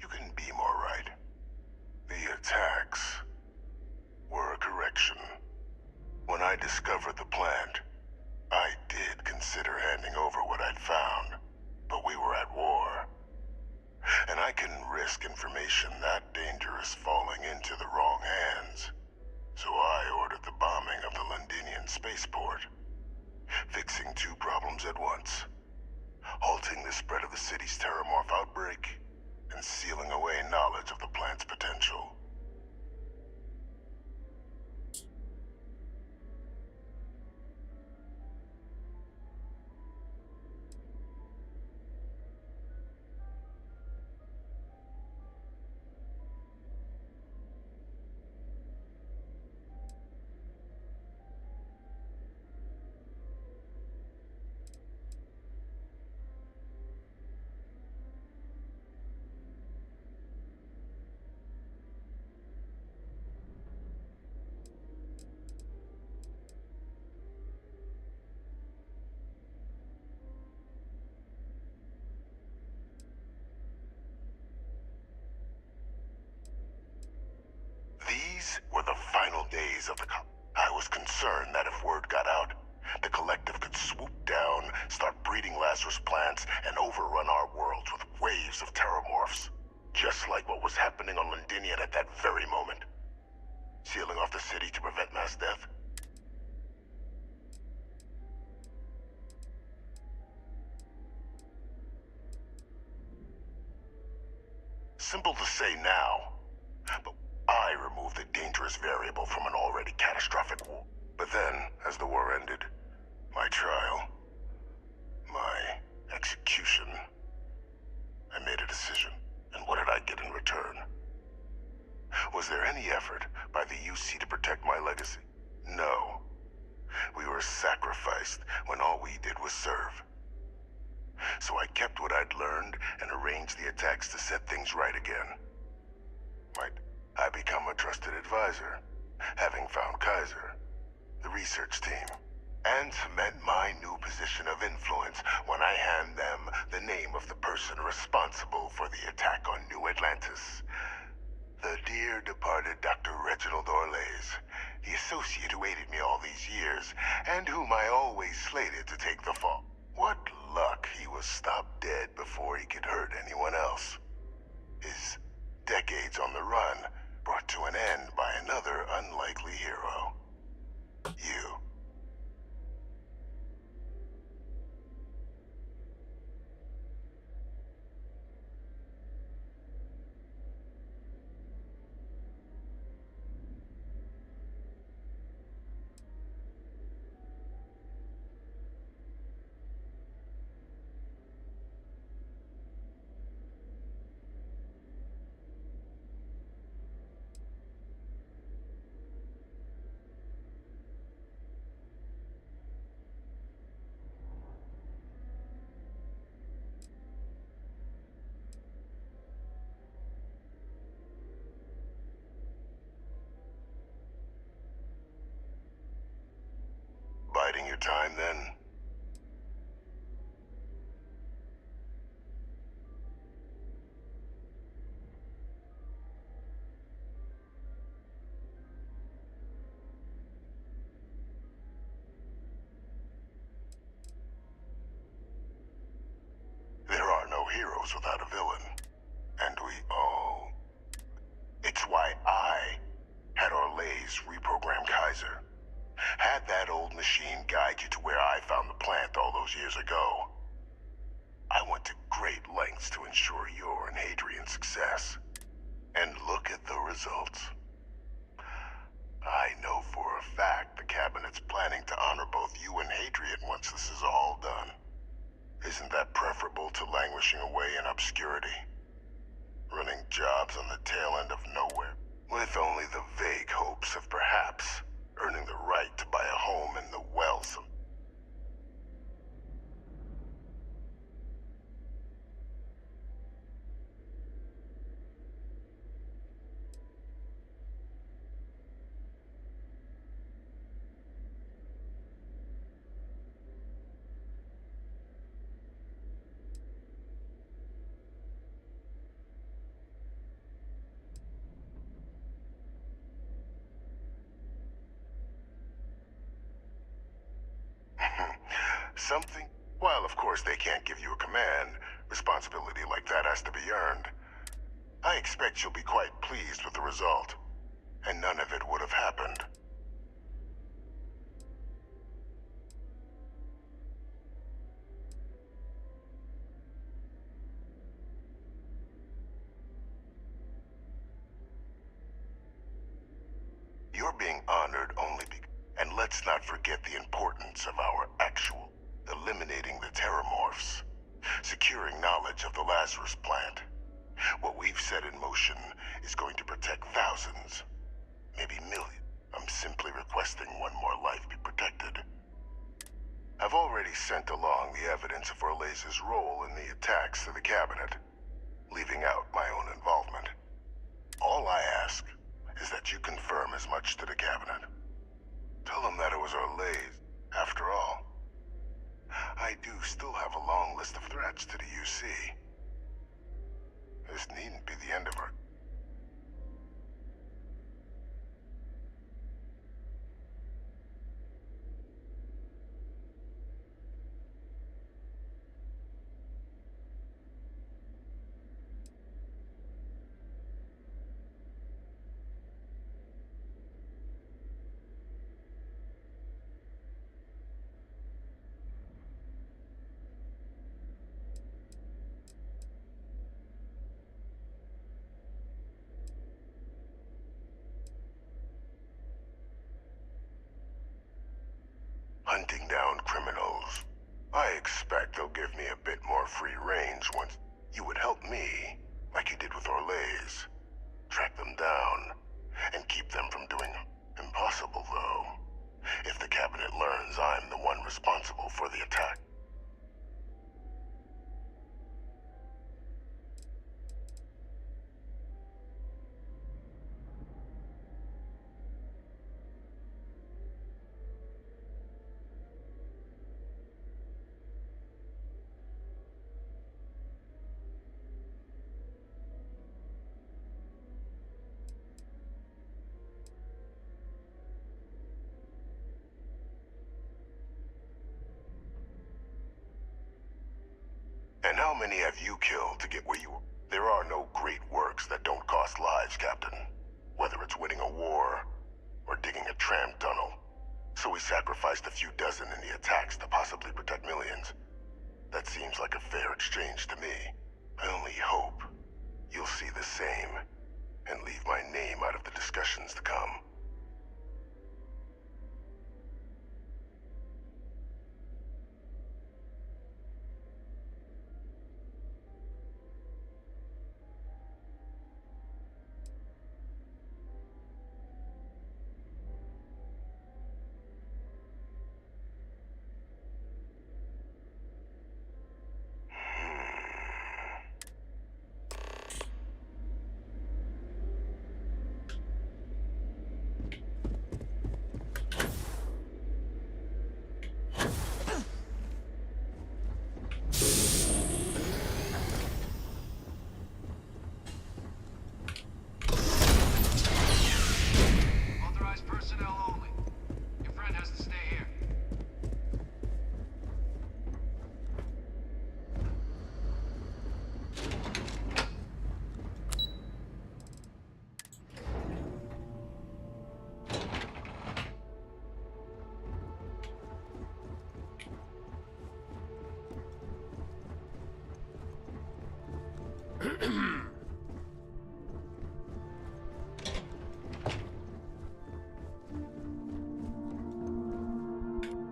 You couldn't be more right. The attacks were a correction. When I discovered the plant, I did consider handing over what I'd found, but we were at war. And I couldn't risk information that dangerous falling into the wrong hands. So I ordered the bombing of the Londinian spaceport. These were the final days of the I was concerned that if word got out, the Collective could swoop down, start breeding Lazarus plants, and overrun our worlds with waves of terramorphs. Just like what was happening on Londinian at that very moment. Sealing off the city to prevent mass death. Simple to say now, but I removed the dangerous variable from an already catastrophic war. But then, as the war ended, my trial, my execution, I made a decision. And what did I get in return? Was there any effort by the UC to protect my legacy? No. We were sacrificed when all we did was serve. So I kept what I'd learned and arranged the attacks to set things right again. I become a trusted advisor, having found Kaiser, the research team, and cement my new position of influence when I hand them the name of the person responsible for the attack on New Atlantis. The dear departed Dr. Reginald Orlays, the associate who aided me all these years, and whom I always slated to take the fall. What luck he was stopped dead before he could hurt anyone else. His decades on the run brought to an end by another unlikely hero. You. Biding your time, then? There are no heroes without a villain. And we all... It's why I had Orlays reprogram Kaiser. Had that old machine guide you to where I found the plant all those years ago. I went to great lengths to ensure your and Hadrian's success. And look at the results. I know for a fact the Cabinet's planning to honor both you and Hadrian once this is all done. Isn't that preferable to languishing away in obscurity? Running jobs on the tail end of nowhere, with only the vague hopes of perhaps earning the right to buy a home in the Wells. Something? While of course they can't give you a command, responsibility like that has to be earned. I expect you'll be quite pleased with the result. And none of it would have happened. You're being honored only because... And let's not forget the importance of our actual... eliminating the terramorphs. Securing knowledge of the Lazarus plant. What we've set in motion is going to protect thousands, maybe millions. I'm simply requesting one more life be protected. I've already sent along the evidence of Orlays' role in the attacks to the Cabinet, leaving out my own involvement. All I ask is that you confirm as much to the Cabinet. Tell them that it was Orlays, after all. I do still have a long list of threats to the UC. This needn't be the end of her. expect they'll give me a bit more free range once you would help me, like you did with Orlays. Track them down, and keep them from doing impossible, though. If the Cabinet learns I'm the one responsible for the attack. And how many have you killed to get where you are? There are no great works that don't cost lives, Captain. Whether it's winning a war, or digging a tram tunnel. So we sacrificed a few dozen in the attacks to possibly protect millions. That seems like a fair exchange to me. I only hope you'll see the same, and leave my name out of the discussions to come. Authorized personnel only. Your friend has to stay here.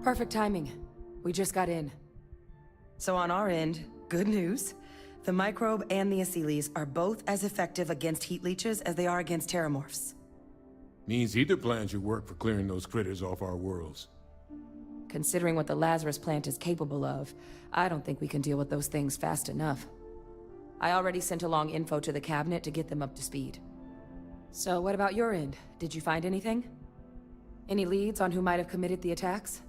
Perfect timing. We just got in. So on our end, good news. The microbe and the Asylees are both as effective against heat leeches as they are against terramorphs. Means either plan should work for clearing those critters off our worlds. Considering what the Lazarus plant is capable of, I don't think we can deal with those things fast enough. I already sent along info to the Cabinet to get them up to speed. So what about your end? Did you find anything? Any leads on who might have committed the attacks?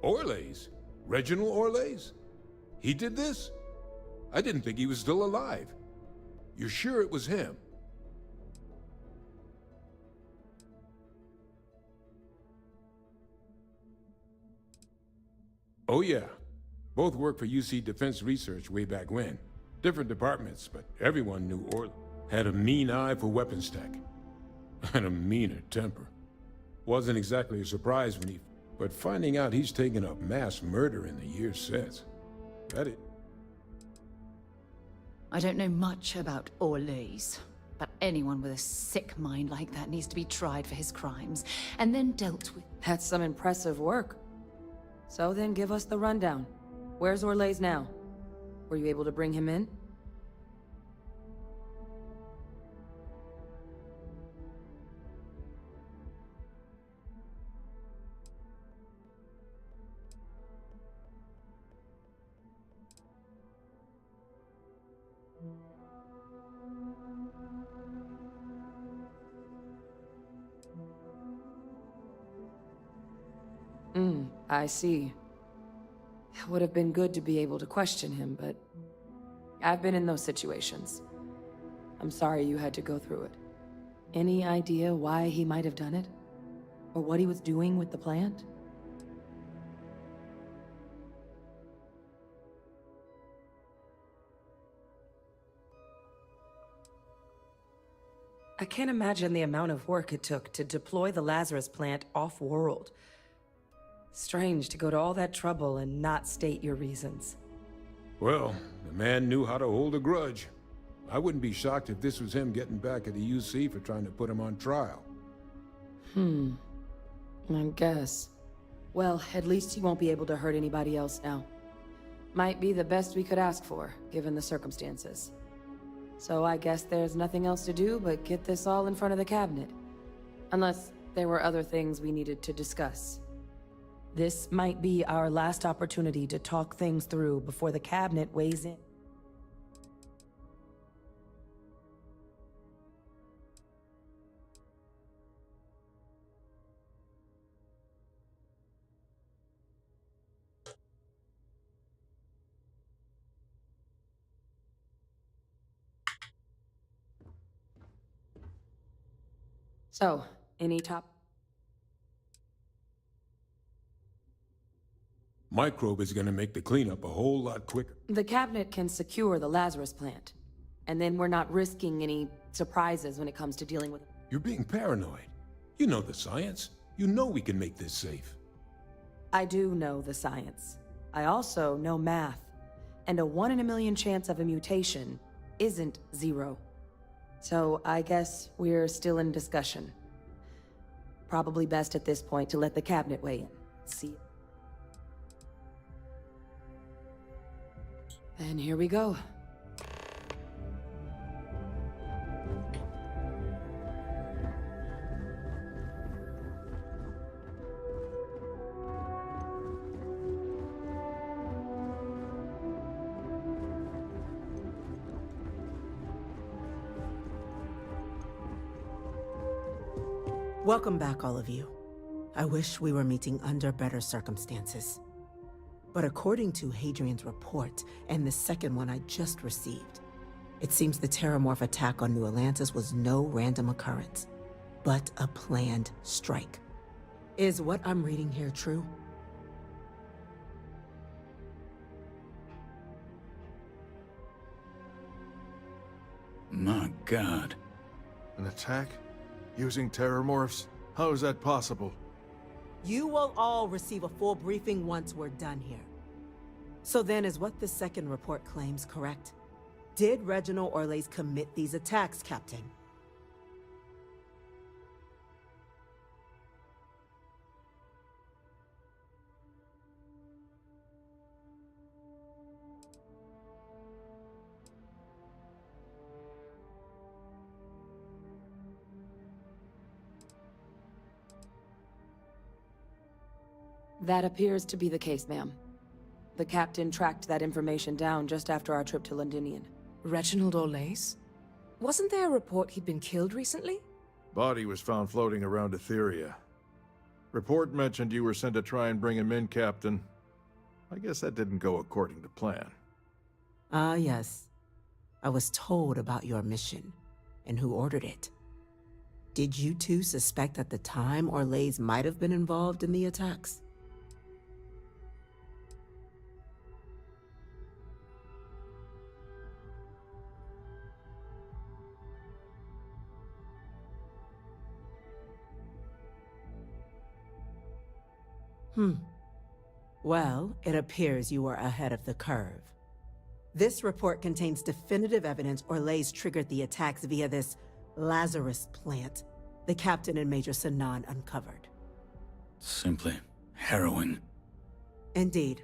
Orlays? Reginald Orlays? He did this? I didn't think he was still alive. You're sure it was him? Oh yeah. Both worked for UC Defense Research way back when. Different departments, but everyone knew Orlay. Had a mean eye for weapons tech. And a meaner temper. Wasn't exactly a surprise when he... But finding out he's taken up mass murder in the years since... I don't know much about Orlays, but anyone with a sick mind like that needs to be tried for his crimes, and then dealt with. That's some impressive work. So then give us the rundown. Where's Orlays now? Were you able to bring him in? I see. It would have been good to be able to question him, but I've been in those situations. I'm sorry you had to go through it. Any idea why he might have done it? Or what he was doing with the plant? I can't imagine the amount of work it took to deploy the Lazarus plant off-world. Strange to go to all that trouble and not state your reasons. Well, the man knew how to hold a grudge. I wouldn't be shocked if this was him getting back at the UC for trying to put him on trial. I guess. Well, at least he won't be able to hurt anybody else now. Might be the best we could ask for, given the circumstances. So I guess there's nothing else to do but get this all in front of the cabinet. Unless there were other things we needed to discuss. This might be our last opportunity to talk things through before the cabinet weighs in. So, any top... Microbe is gonna make the cleanup a whole lot quicker. The cabinet can secure the Lazarus plant. And then we're not risking any surprises when it comes to dealing with... You're being paranoid. You know the science. You know we can make this safe. I do know the science. I also know math. And a 1 in a million chance of a mutation isn't 0. So I guess we're still in discussion. Probably best at this point to let the cabinet weigh in. See. And here we go. Welcome back, all of you. I wish we were meeting under better circumstances. But according to Hadrian's report, and the second one I just received, it seems the Terramorph attack on New Atlantis was no random occurrence, but a planned strike. Is what I'm reading here true? My God. An attack? Using terramorphs? How is that possible? You will all receive a full briefing once we're done here. So then, is what the second report claims correct? Did Reginald Orlais commit these attacks, Captain? That appears to be the case, ma'am. The captain tracked that information down just after our trip to Londinian. Reginald Orlais? Wasn't there a report he'd been killed recently? Body was found floating around Etheria. Report mentioned you were sent to try and bring him in, Captain. I guess that didn't go according to plan. Ah, yes. I was told about your mission, and who ordered it. Did you two suspect at the time Orlais might have been involved in the attacks? Well, it appears you are ahead of the curve. This report contains definitive evidence Orlais triggered the attacks via this Lazarus plant the captain and Major Sanan uncovered. Simply harrowing. Indeed.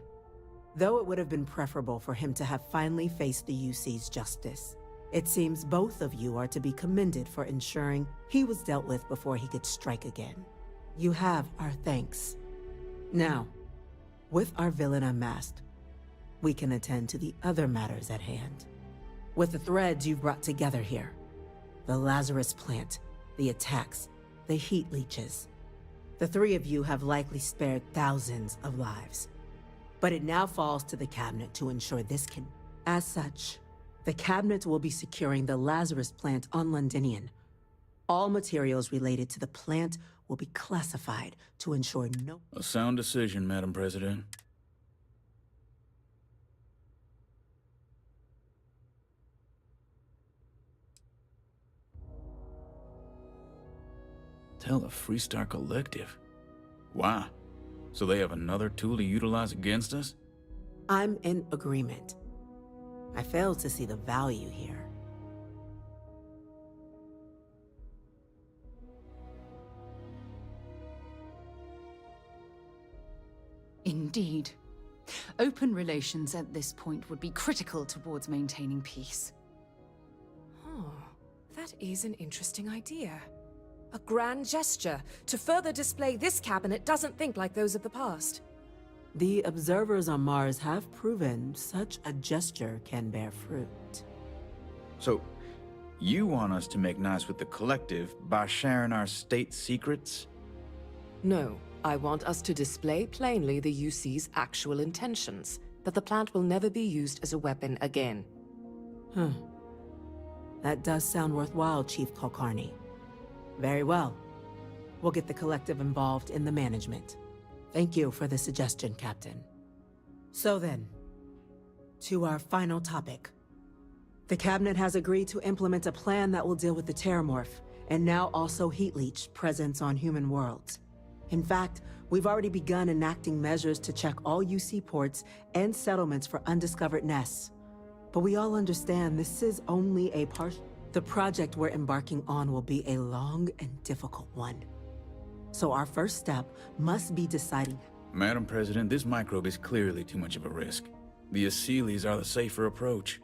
Though it would have been preferable for him to have finally faced the UC's justice, it seems both of you are to be commended for ensuring he was dealt with before he could strike again. You have our thanks. Now, with our villain unmasked, we can attend to the other matters at hand. With the threads you've brought together here, the Lazarus plant, the attacks, the heat leeches, the three of you have likely spared thousands of lives. But it now falls to the cabinet to ensure this can... As such, the cabinet will be securing the Lazarus plant on Londinian. All materials related to the plant will be classified to ensure no... A sound decision, Madam President. Tell a Freestar Collective. Wow. So they have another tool to utilize against us? I'm in agreement. I fail to see the value here. Indeed. Open relations at this point would be critical towards maintaining peace. Oh, that is an interesting idea. A grand gesture to further display this cabinet doesn't think like those of the past. The observers on Mars have proven such a gesture can bear fruit. So, you want us to make nice with the Collective by sharing our state secrets? No, I want us to display plainly the UC's actual intentions, that the plant will never be used as a weapon again. That does sound worthwhile, Chief Kulkarni. Very well. We'll get the Collective involved in the management. Thank you for the suggestion, Captain. So then, to our final topic. The Cabinet has agreed to implement a plan that will deal with the Terramorph, and now also Heat Leech presence on human worlds. In fact, we've already begun enacting measures to check all UC ports and settlements for undiscovered nests. But we all understand this is only a part. The project we're embarking on will be a long and difficult one. So our first step must be deciding. Madam President, this microbe is clearly too much of a risk. The Aseles are the safer approach.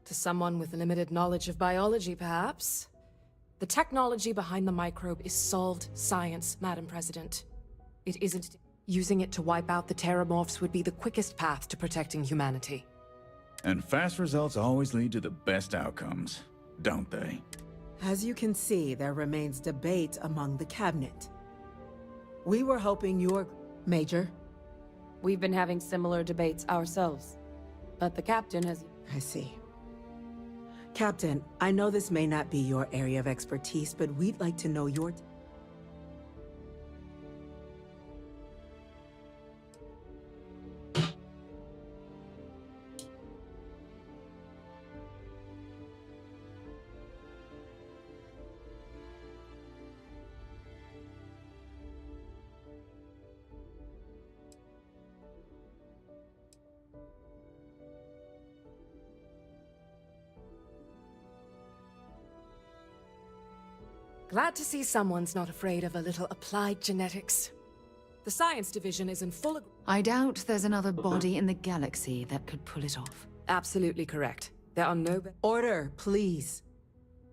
To someone with limited knowledge of biology, perhaps? The technology behind the microbe is solved science, Madam President. It isn't. Using it to wipe out the Terramorphs would be the quickest path to protecting humanity. And fast results always lead to the best outcomes, don't they? As you can see, there remains debate among the Cabinet. We were hoping your... Major? We've been having similar debates ourselves, but the captain has... I see. Captain, I know this may not be your area of expertise, but we'd like to know your... Glad to see someone's not afraid of a little applied genetics. The science division is in full I doubt there's another body in the galaxy that could pull it off. Absolutely correct. There are no... Order, please.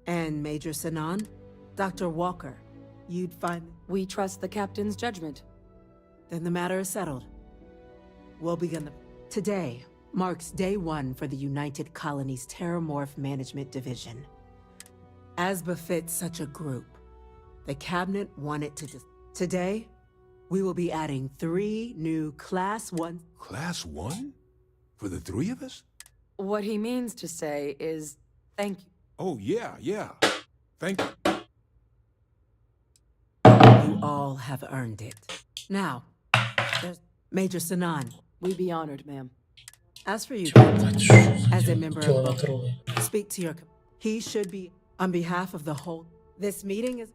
And Major Sanan? Dr. Walker, you'd find... We trust the captain's judgment. Then the matter is settled. We'll begin the... Today marks day one for the United Colonies Terramorph Management Division. As befits such a group, the Cabinet wanted to... Today, we will be adding 3 new Class 1... Class 1? For the 3 of us? What he means to say is, thank you. Oh, yeah. Thank you. You all have earned it. Now, there's Major Sanan. We'd be honored, ma'am. As for you, Captain, as a member of... Speak to your... He should be... On behalf of the whole... This meeting is...